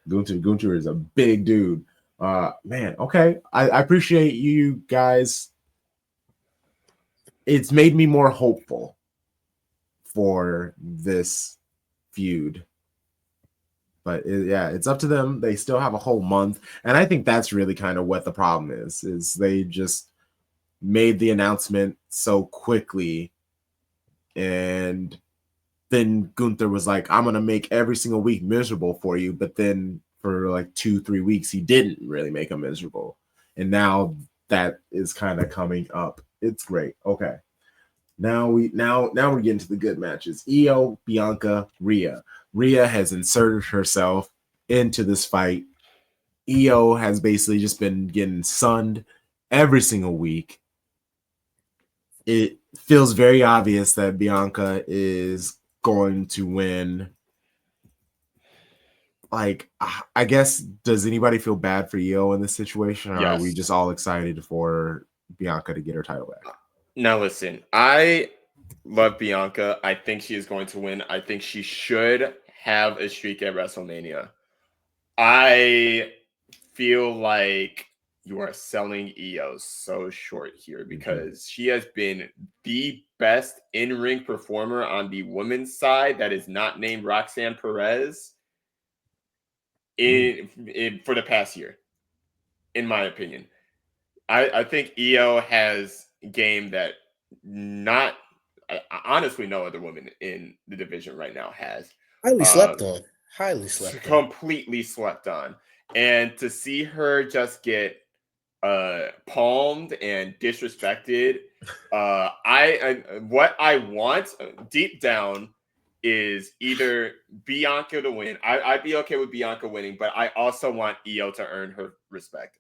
Gunther is a big dude. Man, okay. I appreciate you guys. It's made me more hopeful for this feud. But it's up to them. They still have a whole month. And I think that's really kind of what the problem is they just made the announcement so quickly. And then Gunther was like, I'm going to make every single week miserable for you. But then for like 2-3 weeks, he didn't really make him miserable. And now that is kind of coming up. It's great. Okay. Now we're getting to the good matches. Iyo, Bianca, Rhea. Rhea has inserted herself into this fight. Iyo has basically just been getting sunned every single week. It feels very obvious that Bianca is going to win. Like, I guess, does anybody feel bad for Iyo in this situation? Or Yes. are we just all excited for Bianca to get her title back? Now, listen, I love Bianca. I think she is going to win. I think she should have a streak at WrestleMania. I feel like you are selling Iyo so short here because she has been the best in-ring performer on the women's side that is not named Roxanne Perez for the past year, in my opinion. I think Iyo has game that honestly no other woman in the division right now has. Highly slept on. Highly slept on. Completely slept on. And to see her just get palmed and disrespected, what I want deep down is either Bianca to win. I'd be okay with Bianca winning, but I also want Iyo to earn her respect.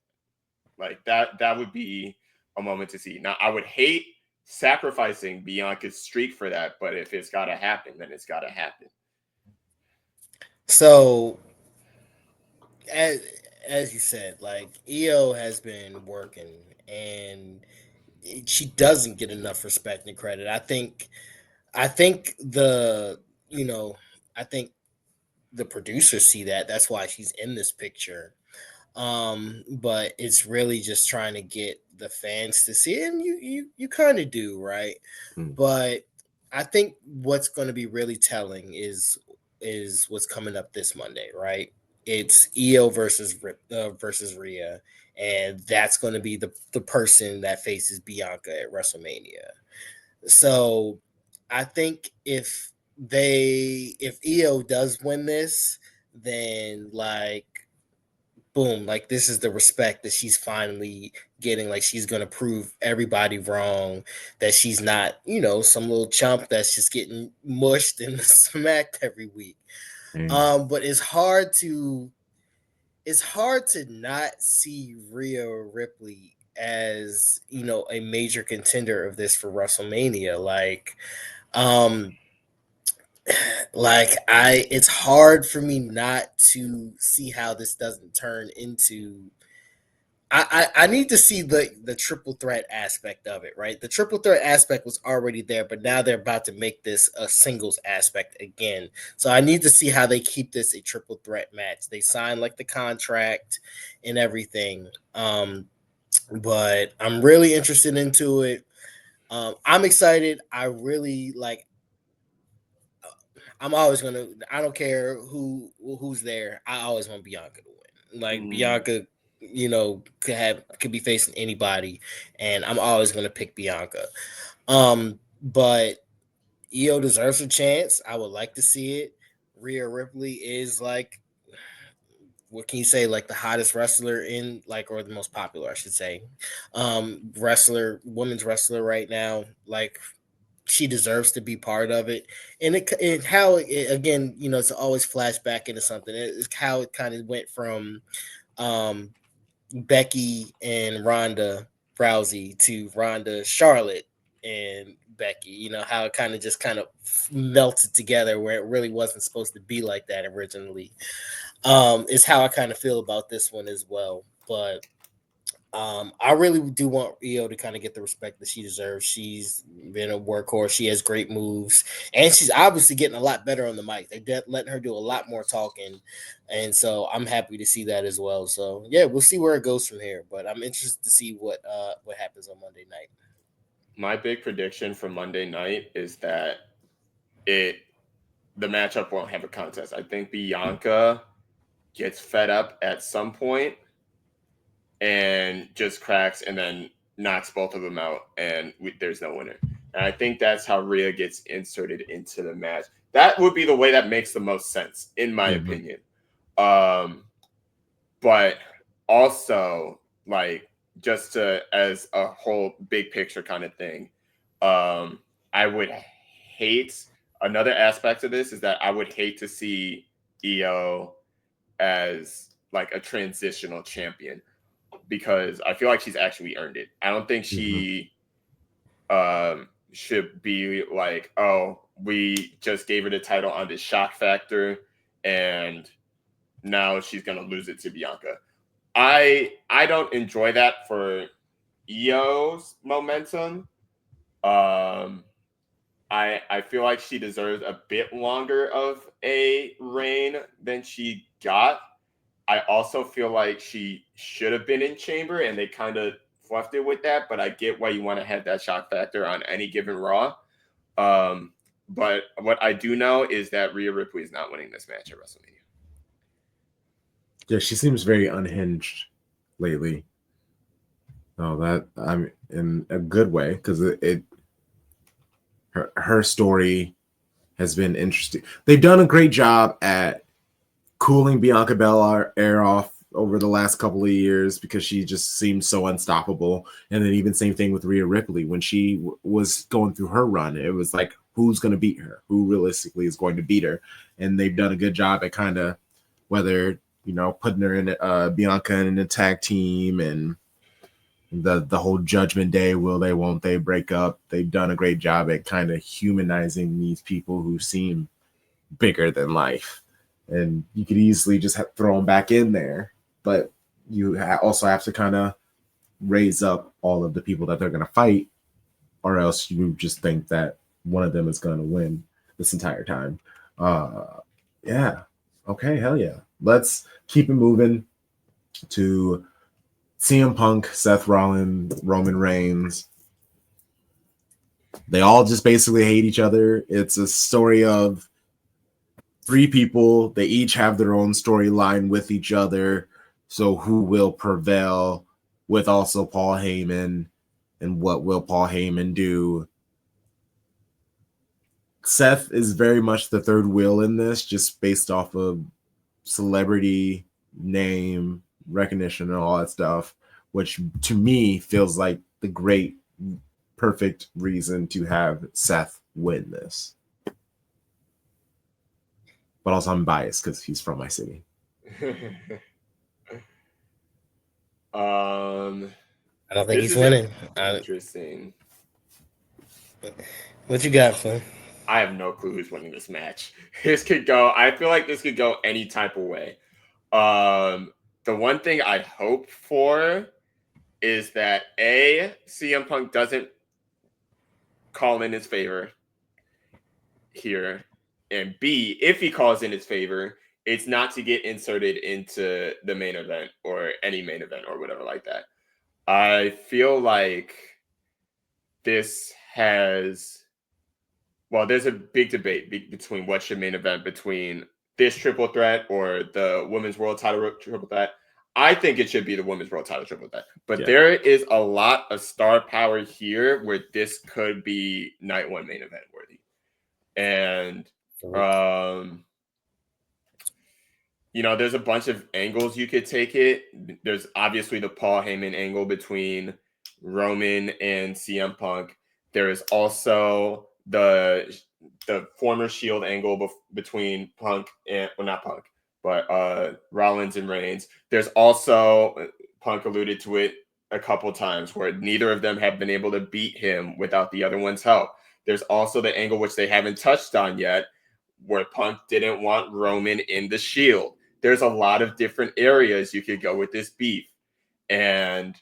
Like that would be a moment to see. Now, I would hate sacrificing Bianca's streak for that, but if it's got to happen, then it's got to happen. So, as you said, like Iyo has been working, and she doesn't get enough respect and credit. I think the I think the producers see that. That's why she's in this picture. But it's really just trying to get the fans to see it, and you kind of do, right? But I think what's going to be really telling is what's coming up this Monday, right? It's Iyo versus Rhea, and that's going to be the person that faces Bianca at WrestleMania. So I think if Iyo does win this, then like boom, like this is the respect that she's finally getting. Like she's gonna prove everybody wrong, that she's not, some little chump that's just getting mushed and smacked every week. But it's hard to not see Rhea Ripley as, a major contender of this for WrestleMania. Um, it's hard for me not to see how this doesn't turn into. I need to see the triple threat aspect of it, right? The triple threat aspect was already there, but now they're about to make this a singles aspect again. So I need to see how they keep this a triple threat match. They sign like the contract and everything. But I'm really interested into it. I'm excited. I really like. I'm always gonna. I don't care who's there. I always want Bianca to win. Like Bianca, could be facing anybody, and I'm always gonna pick Bianca. But Iyo deserves a chance. I would like to see it. Rhea Ripley is like, what can you say? Like the hottest wrestler in or the most popular, I should say, women's wrestler right now. Like she deserves to be part of it, and again, it's always flashback into something. It's how it kind of went from Becky and Ronda Rousey to Ronda Charlotte and Becky. How it kind of melted together where it really wasn't supposed to be like that originally. Is how I kind of feel about this one as well. But I really do want Iyo to kind of get the respect that she deserves. She's been a workhorse. She has great moves, and she's obviously getting a lot better on the mic. They're letting her do a lot more talking, and so I'm happy to see that as well. So yeah, we'll see where it goes from here. But I'm interested to see what happens on Monday night. My big prediction for Monday night is that the matchup won't have a contest. I think Bianca gets fed up at some point and just cracks and then knocks both of them out, and there's no winner. And I think that's how Rhea gets inserted into the match. That would be the way that makes the most sense, in my opinion. But also, just as a whole big picture kind of thing, I would hate, another aspect of this is that I would hate to see Iyo as a transitional champion, because I feel like she's actually earned it. I don't think she should be like, oh, we just gave her the title on this shock factor and now she's going to lose it to Bianca. I don't enjoy that for Iyo's momentum. I feel like she deserves a bit longer of a reign than she got. I also feel like she should have been in Chamber, and they kind of fluffed it with that, but I get why you want to have that shock factor on any given Raw. But what I do know is that Rhea Ripley is not winning this match at WrestleMania. Yeah, she seems very unhinged lately. No, that I'm in a good way, because her story has been interesting. They've done a great job at cooling Bianca Belair off over the last couple of years because she just seemed so unstoppable. And then even same thing with Rhea Ripley when she was going through her run. It was like, who's going to beat her? Who realistically is going to beat her? And they've done a good job at kind of whether, putting her in Bianca in a tag team and the whole Judgment Day, will they, won't they break up? They've done a great job at kind of humanizing these people who seem bigger than life. And you could easily just throw them back in there, but you also have to kind of raise up all of the people that they're going to fight, or else you just think that one of them is going to win this entire time. Yeah. Okay. Hell yeah. Let's keep it moving to CM Punk, Seth Rollins, Roman Reigns. They all just basically hate each other. It's a story of 3 people. They each have their own storyline with each other. So who will prevail with also Paul Heyman, and what will Paul Heyman do? Seth is very much the third wheel in this, just based off of celebrity, name, recognition, and all that stuff, which to me feels like the great, perfect reason to have Seth win this. But also I'm biased because he's from my city. I don't think he's winning. Interesting. What you got, Flynn? I have no clue who's winning this match. I feel like this could go any type of way. The one thing I hope for is that CM Punk doesn't call in his favor here, and B, if he calls in his favor, it's not to get inserted into the main event or any main event or whatever like that. I feel like there's a big debate between what should main event between this triple threat or the women's world title triple threat. I think it should be the women's world title triple threat, but there is a lot of star power here where this could be night one main event worthy. And there's a bunch of angles you could take it. There's obviously the Paul Heyman angle between Roman and CM Punk. There is also the former Shield angle between Punk and, well, not Punk, but Rollins and Reigns. There's also, Punk alluded to it a couple times, where neither of them have been able to beat him without the other one's help. There's also the angle, which they haven't touched on yet, where Punk didn't want Roman in the Shield. There's a lot of different areas you could go with this beef. And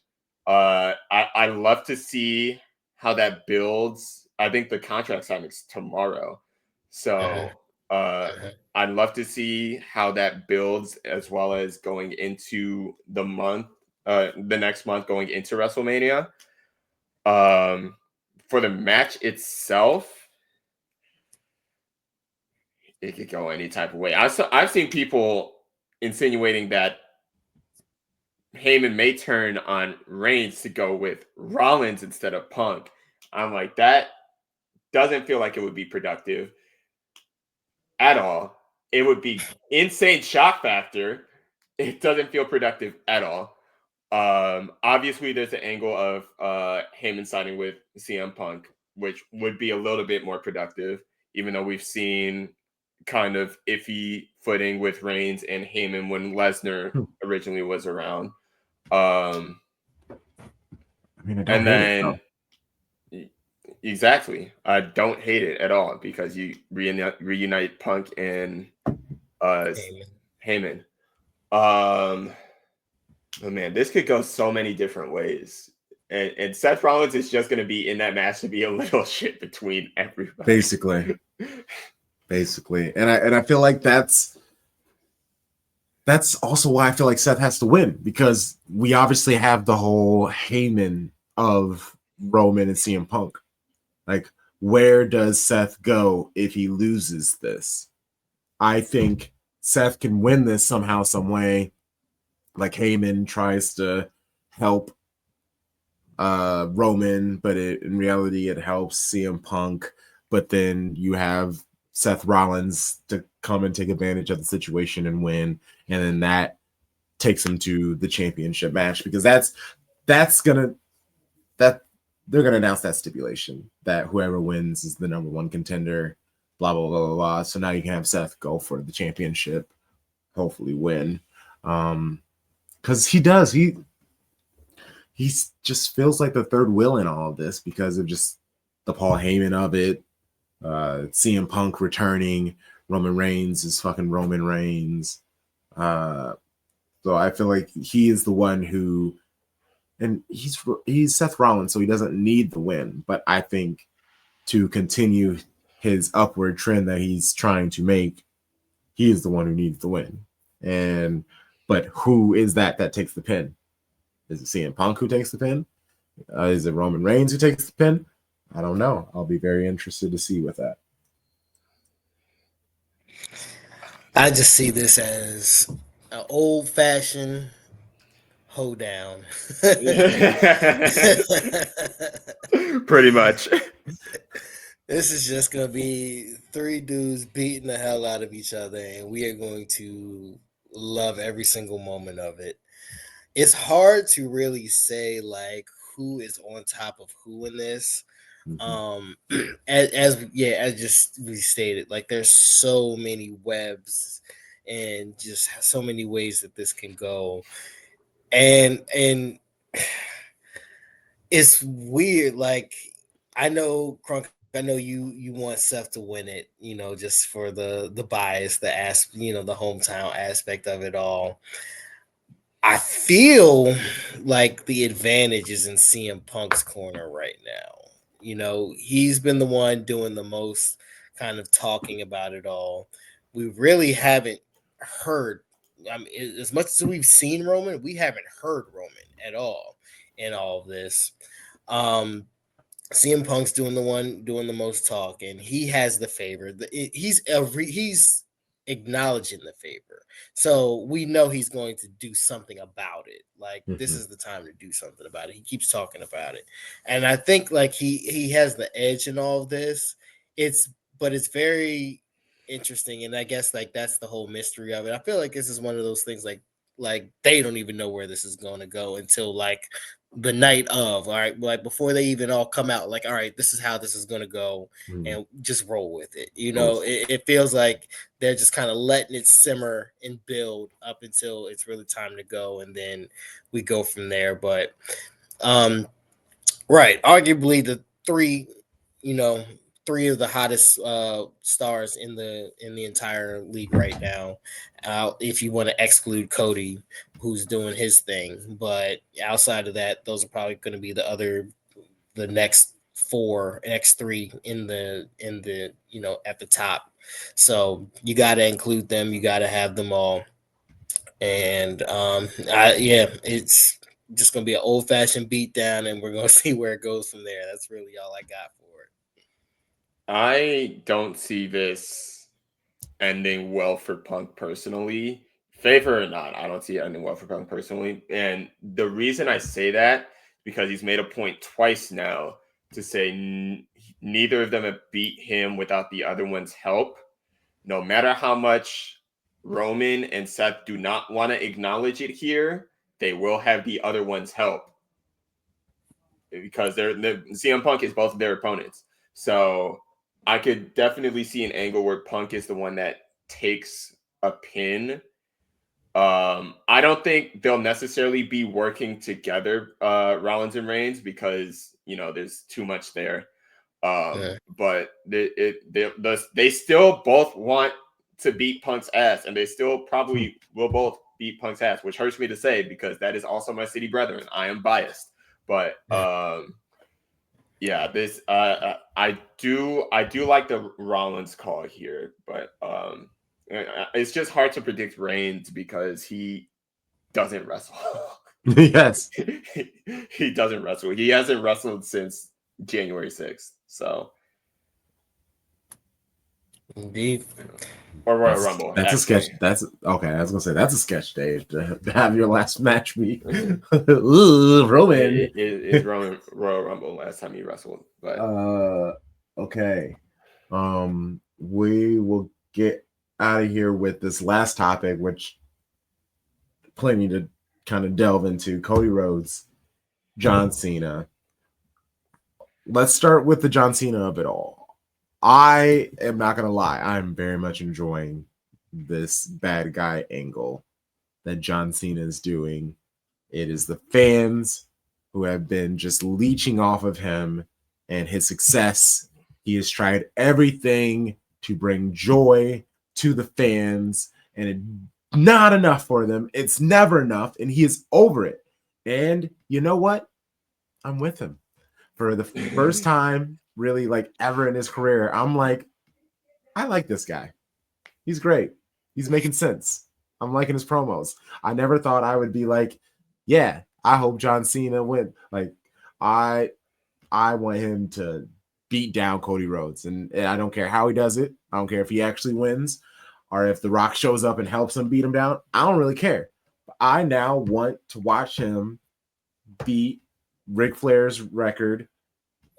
I love to see how that builds. I think the contract signing's tomorrow. So I'd love to see how that builds, as well as going into the next month, going into WrestleMania. For the match itself, it could go any type of way. I've seen people insinuating that Heyman may turn on Reigns to go with Rollins instead of Punk. I'm like, that doesn't feel like it would be productive at all. It would be insane shock factor. It doesn't feel productive at all. Obviously, there's the angle of Heyman signing with CM Punk, which would be a little bit more productive, even though we've seen kind of iffy footing with Reigns and Heyman when Lesnar originally was around. Exactly, I don't hate it at all, because you reunite Punk and Heyman. Oh man, this could go so many different ways. And Seth Rollins is just going to be in that match to be a little shit between everybody. Basically. And I feel like that's also why I feel like Seth has to win, because we obviously have the whole Heyman of Roman and CM Punk. Like, where does Seth go if he loses this? I think Seth can win this somehow, some way. Like, Heyman tries to help Roman, but in reality it helps CM Punk. But then you have Seth Rollins to come and take advantage of the situation and win, and then that takes him to the championship match, because they're gonna announce that stipulation that whoever wins is the number one contender, blah blah blah blah blah. So now you can have Seth go for the championship, hopefully win, because he just feels like the third wheel in all of this because of just the Paul Heyman of it. CM Punk returning, Roman Reigns is fucking Roman Reigns. So I feel like he is the one who, and he's Seth Rollins, so he doesn't need the win. But I think to continue his upward trend that he's trying to make, he is the one who needs the win. But who is that takes the pin? Is it CM Punk who takes the pin? Is it Roman Reigns who takes the pin? I don't know. I'll be very interested to see with that. I just see this as an old-fashioned hoedown. Pretty much. This is just going to be three dudes beating the hell out of each other, and we are going to love every single moment of it. It's hard to really say like who is on top of who in this. As just we stated, like there's so many webs and just so many ways that this can go, and it's weird. Like I know Crunk, I know you want Seth to win it, just for the bias, the the hometown aspect of it all. I feel like the advantage is in CM Punk's corner right now. He's been the one doing the most kind of talking about it all. We really haven't heard, I mean, as much as we've seen Roman, we haven't heard Roman at all in all of this. CM Punk's doing the most talking. He has the favor. He's acknowledging the favor. So we know he's going to do something about it. Like this is the time to do something about it. He keeps talking about it. And I think like he has the edge in all of this. It's very interesting. And I guess like that's the whole mystery of it. I feel like this is one of those things like they don't even know where this is going to go until like the night of, all right, like before they even all come out, like, all right, this is how this is going to go, and just roll with it. It feels like they're just kind of letting it simmer and build up until it's really time to go, and then we go from there. But right, arguably the three of the hottest stars in the entire league right now, if you want to exclude Cody, who's doing his thing. But outside of that, those are probably going to be the next three in the at the top. So you got to include them. You got to have them all. And it's just going to be an old-fashioned beatdown, and we're going to see where it goes from there. That's really all I got for it. I don't see this ending well for Punk personally. Favor or not, I don't see it ending well for Punk personally. And the reason I say that, because he's made a point twice now to say neither of them have beat him without the other one's help. No matter how much Roman and Seth do not want to acknowledge it here, they will have the other one's help. Because CM Punk is both of their opponents. So I could definitely see an angle where Punk is the one that takes a pin. I don't think they'll necessarily be working together, Rollins and Reigns, because there's too much there. But they still both want to beat Punk's ass, and they still probably will both beat Punk's ass, which hurts me to say because that is also my city brethren. I am biased, but this I do like the Rollins call here, but it's just hard to predict Reigns because he doesn't wrestle. Yes, he doesn't wrestle. He hasn't wrestled since January 6th. So indeed. Or Royal Rumble. That's actually. a sketch. That's okay. I was gonna say that's a sketch day to have your last match be Roman. It's Royal Rumble last time he wrestled. But okay. we will get out of here with this last topic, which plenty to kind of delve into. Cody Rhodes, John Cena. Let's start with the John Cena of it all. I am not going to lie. I'm very much enjoying this bad guy angle that John Cena is doing. It is the fans who have been just leeching off of him and his success. He has tried everything to bring joy to the fans, and it's not enough for them. It's never enough, and he is over it. And you know what? I'm with him. For the first time, really, like ever in his career, I'm like, I like this guy. He's great. He's making sense. I'm liking his promos. I never thought I would be like, yeah, I hope John Cena win. Like, I want him to beat down Cody Rhodes, and I don't care how he does it. I don't care if he actually wins or if The Rock shows up and helps him beat him down. I don't really care. I now want to watch him beat Ric Flair's record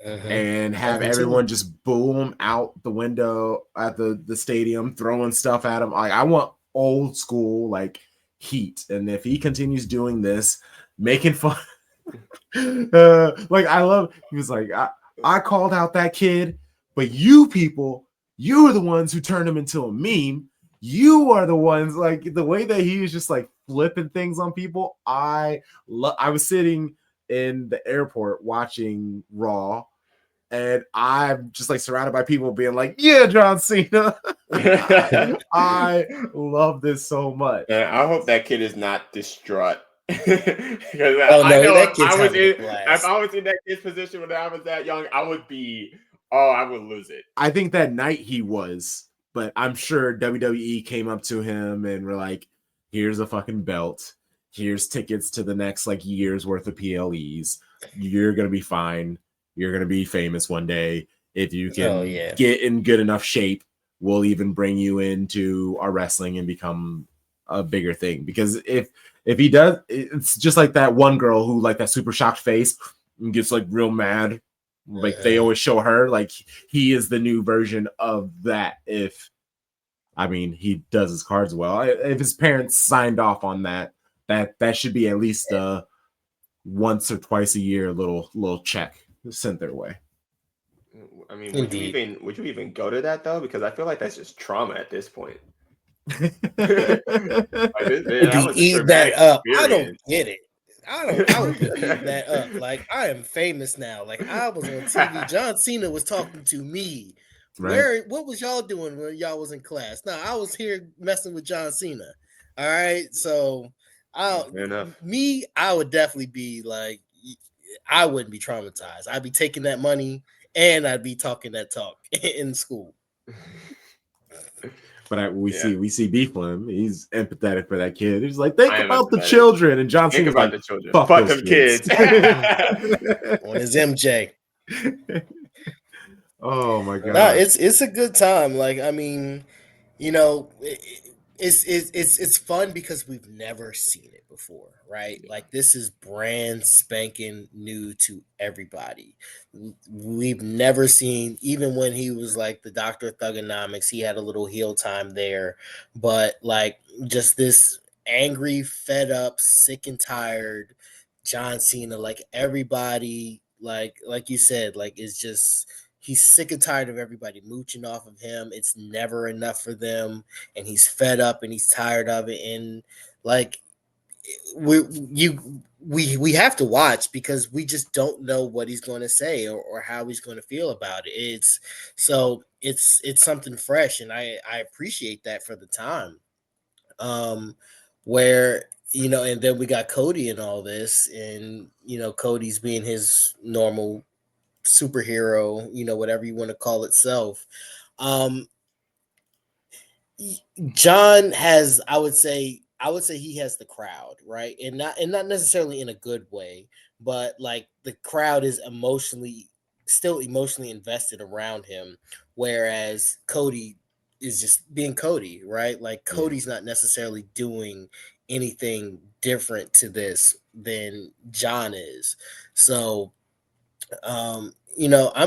and have everyone just boom out the window at the stadium, throwing stuff at him. Like, I want old school like heat. And if he continues doing this, making fun, like I love. He was like, I called out that kid, but you people, you are the ones who turned him into a meme. You are the ones, like the way that he was just like flipping things on people. I was sitting in the airport watching Raw, and I'm just like surrounded by people being like, yeah, John Cena. I love this so much. And I hope that kid is not distraught. Because that kid's if I was in that kid's position when I was that young, I would lose it. I think that night he was, but I'm sure WWE came up to him and were like, here's a fucking belt. Here's tickets to the next like year's worth of PLEs. You're going to be fine. You're going to be famous one day. If you can get in good enough shape, we'll even bring you into our wrestling and become a bigger thing. Because if he does, it's just like that one girl who like that super shocked face and gets like real mad. Like they always show her, like he is the new version of that. He does his cards well. If his parents signed off on that should be at least once or twice a year little check sent their way. I mean, would you even go to that though? Because I feel like that's just trauma at this point. Eat that up. I don't get it. I would be eating that up. Like, I am famous now. Like, I was on TV. John Cena was talking to me. Right. What was y'all doing when y'all was in class? No, I was here messing with John Cena. All right. So I would definitely be like, I wouldn't be traumatized. I'd be taking that money and I'd be talking that talk in school. But we see BFlem. He's empathetic for that kid. He's like, think about the children. And John Cena's like, the children. Fuck them kids. On his MJ. Oh my god. No, it's a good time. Like, I mean, you know, it's fun because we've never seen it before, right? Like, this is brand spanking new to everybody. We've never seen, even when he was like the Dr. Thugonomics, he had a little heel time there, but like just this angry, fed up, sick and tired John Cena, like everybody, like you said, like it's just he's sick and tired of everybody mooching off of him. It's never enough for them, and he's fed up and he's tired of it. And like we have to watch because we just don't know what he's going to say or how he's going to feel about it. It's something fresh, and I appreciate that for the time. Where and then we got Cody and all this, and Cody's being his normal superhero, whatever you want to call itself. John has, I would say he has the crowd, right? And not necessarily in a good way, but like the crowd is still emotionally invested around him, whereas Cody is just being Cody, right? Like Cody's not necessarily doing anything different to this than John is. So I'm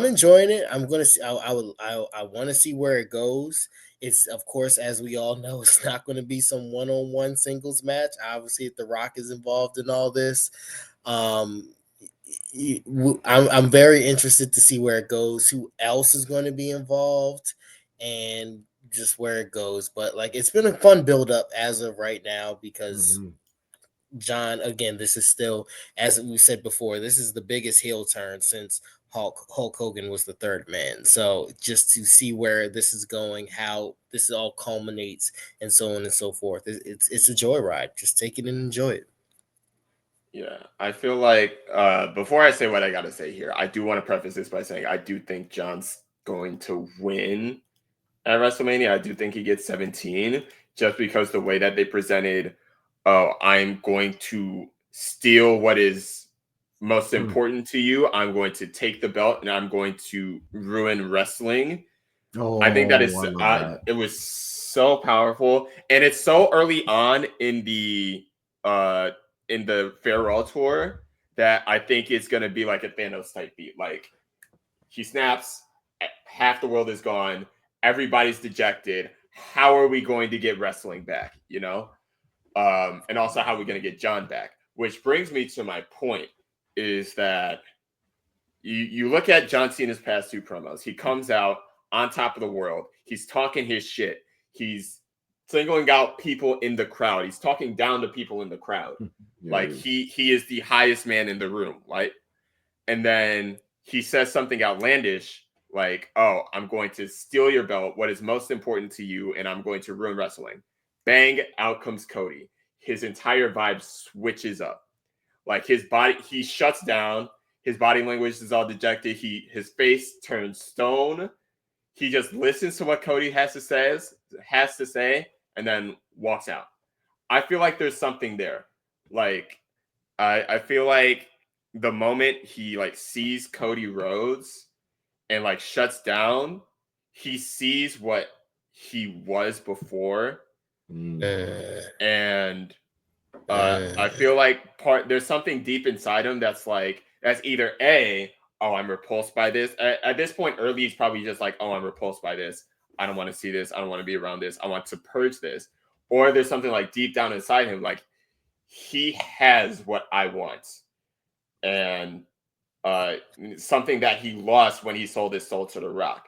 enjoying it. I'm gonna see. I want to see where it goes. It's, of course, as we all know, it's not going to be some one-on-one singles match. Obviously, if The Rock is involved in all this, um, I'm very interested to see where it goes. Who else is going to be involved, and just where it goes. But like, it's been a fun build up as of right now because John, again, this is still, as we said before, this is the biggest heel turn since Hulk Hogan was the third man. So just to see where this is going, how this all culminates, and so on and so forth, it's a joyride. Just take it and enjoy it. Yeah, I feel like before I say what I got to say here, I do want to preface this by saying I do think John's going to win at WrestleMania. I do think he gets 17 just because the way that they presented, oh, I'm going to steal what is most important to you. I'm going to take the belt and I'm going to ruin wrestling. I think that is it was so powerful, and it's so early on in the farewell tour that I think it's going to be like a Thanos type beat. Like he snaps, half the world is gone, everybody's dejected. How are we going to get wrestling back? You know, and also how are we going to get John back? Which brings me to my point: is that you look at John Cena's past two promos. He comes out on top of the world. He's talking his shit. He's singling out people in the crowd. He's talking down to people in the crowd. Like he is the highest man in the room, right? And then he says something outlandish like, "Oh, I'm going to steal your belt. What is most important to you, and I'm going to ruin wrestling." Bang! Out comes Cody. His entire vibe switches up. Like his body, he shuts down. His body language is all dejected. His face turns stone. He just listens to what Cody has to say, and then walks out. I feel like there's something there. Like I feel like the moment he like sees Cody Rhodes and like shuts down, he sees what he was before, and I feel like there's something deep inside him that's either A, oh, I'm repulsed by this. At this point, early, he's probably just like, oh, I'm repulsed by this. I don't want to see this. I don't want to be around this. I want to purge this. Or there's something like deep down inside him, like he has what I want. And something that he lost when he sold his soul to The Rock,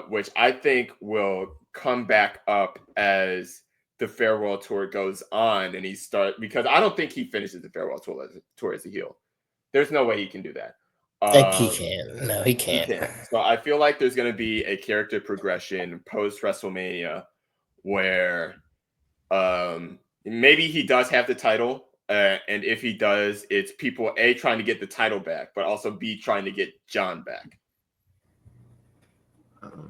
which I think will come back up as the farewell tour goes on, and because I don't think he finishes the farewell tour as a heel. There's no way he can do that. He can't. No, he can't. So I feel like there's going to be a character progression post WrestleMania where maybe he does have the title, and if he does, it's people A, trying to get the title back, but also B, trying to get John back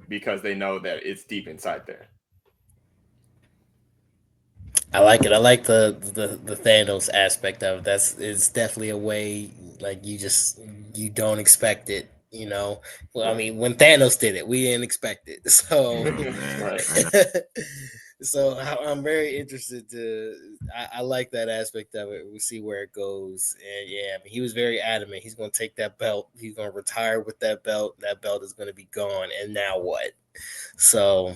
because they know that it's deep inside there. I like it. I like the Thanos aspect of it. It's definitely a way like you don't expect it. You know, well, I mean, when Thanos did it, we didn't expect it. So, so I'm very interested I like that aspect of it. We'll see where it goes. And yeah, I mean, he was very adamant. He's going to take that belt. He's going to retire with that belt. That belt is going to be gone. And now what? So,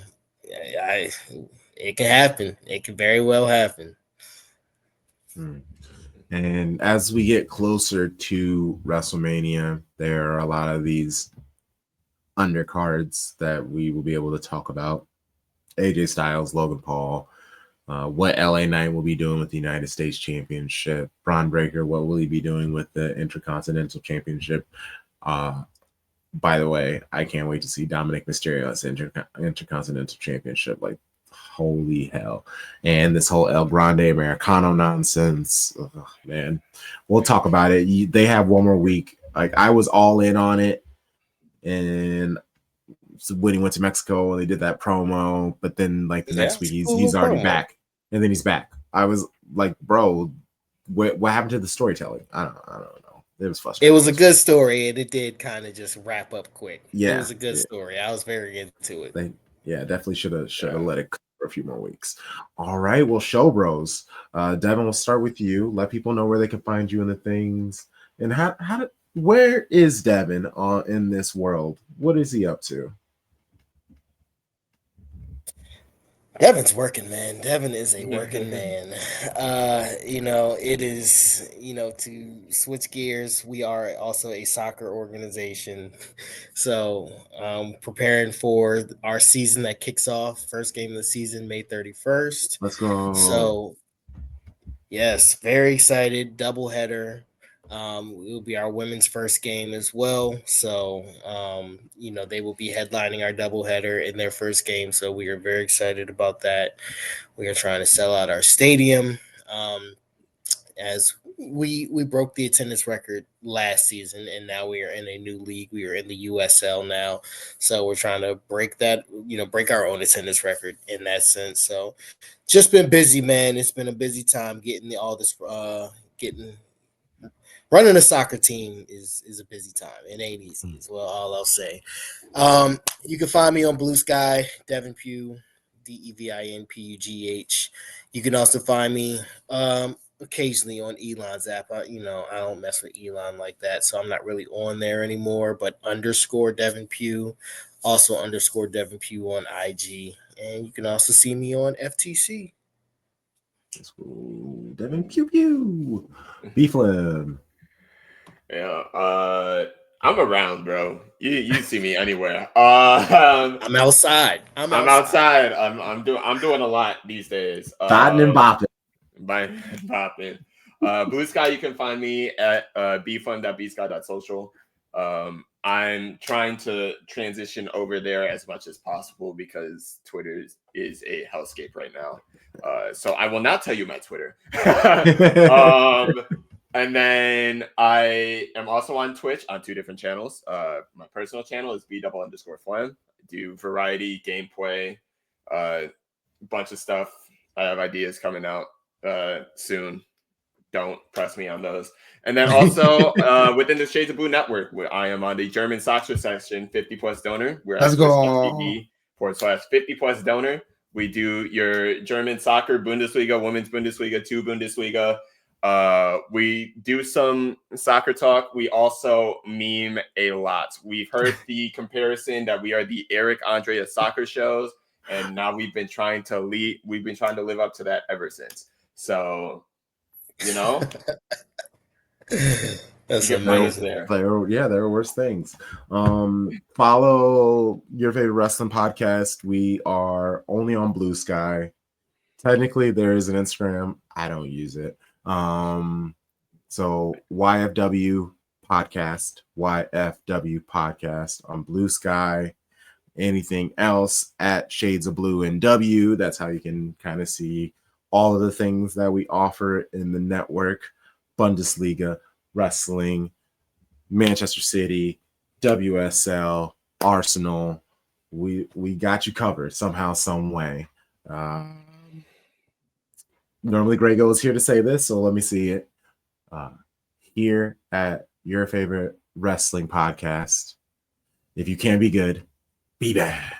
it can happen. It can very well happen. And as we get closer to WrestleMania, there are a lot of these undercards that we will be able to talk about. AJ Styles, Logan Paul, what LA Knight will be doing with the United States Championship, Braun Breaker, what will he be doing with the Intercontinental Championship? By the way, I can't wait to see Dominic Mysterio's Intercontinental Championship. Like, holy hell. And this whole El Grande Americano nonsense. Oh, man, we'll talk about it. They have one more week. Like, I was all in on it. And when he went to Mexico and they did that promo, but then like the next week he's already back. And then he's back. I was like, bro, what happened to the storytelling? I don't know. It was frustrating. It was a good story, and it did kind of just wrap up quick. Yeah, it was a good story. I was very into it. Definitely should have let it for a few more weeks. All right, well, show bros. Devin, we'll start with you. Let people know where they can find you and the things. And how where is Devin in this world? What is he up to? Devin's working, man. Devin is a working man. It is, to switch gears, we are also a soccer organization. So, preparing for our season that kicks off, first game of the season, May 31st. Let's go. So, yes, very excited. Doubleheader. It will be our women's first game as well. So, they will be headlining our doubleheader in their first game. So we are very excited about that. We are trying to sell out our stadium. As we broke the attendance record last season, and now we are in a new league. We are in the USL now, so we're trying to break that. Break our own attendance record in that sense. So, just been busy, man. It's been a busy time getting all this. Getting running a soccer team is a busy time. It ain't easy. As well, all I'll say. You can find me on Blue Sky, Devin Pugh, DEVINPUGH. You can also find me occasionally on Elon's app. I don't mess with Elon like that, so I'm not really on there anymore. But _ Devin Pugh, also _ Devin Pugh on IG, and you can also see me on FTC. Let's go. Devin Pew Pew. BFlem. Yeah, I'm around, bro. You see me anywhere. I'm outside. I'm outside. I'm doing a lot these days. Dotting and bopping. By popping. Blue Sky, you can find me at bfun.bsky.social. I'm trying to transition over there as much as possible because Twitter is a hellscape right now. So I will not tell you my Twitter. And then I am also on Twitch on 2 different channels. My personal channel is B_Flem. I do variety, gameplay, bunch of stuff. I have ideas coming out soon. Don't press me on those. And then also within the Shades of Blue network, where I am on the German soccer section, 50+ donor. We're at twitch.tv/50+ donor. We do your German soccer, Bundesliga, Women's Bundesliga, 2 Bundesliga. We do some soccer talk. We also meme a lot. We've heard the comparison that we are the Eric Andre of soccer shows, and now we've been trying to live up to that ever since. So, That's amazing. there. There are worse things. Follow your favorite wrestling podcast. We are only on Blue Sky. Technically, there is an Instagram. I don't use it. So YFW podcast on Blue Sky. Anything else at Shades of Blue and W. That's how you can kind of see all of the things that we offer in the network. Bundesliga, wrestling, Manchester City, WSL, Arsenal. We got you covered somehow, some way. Normally Grego is here to say this, so let me see it. Here at your favorite wrestling podcast, if you can be good, be bad.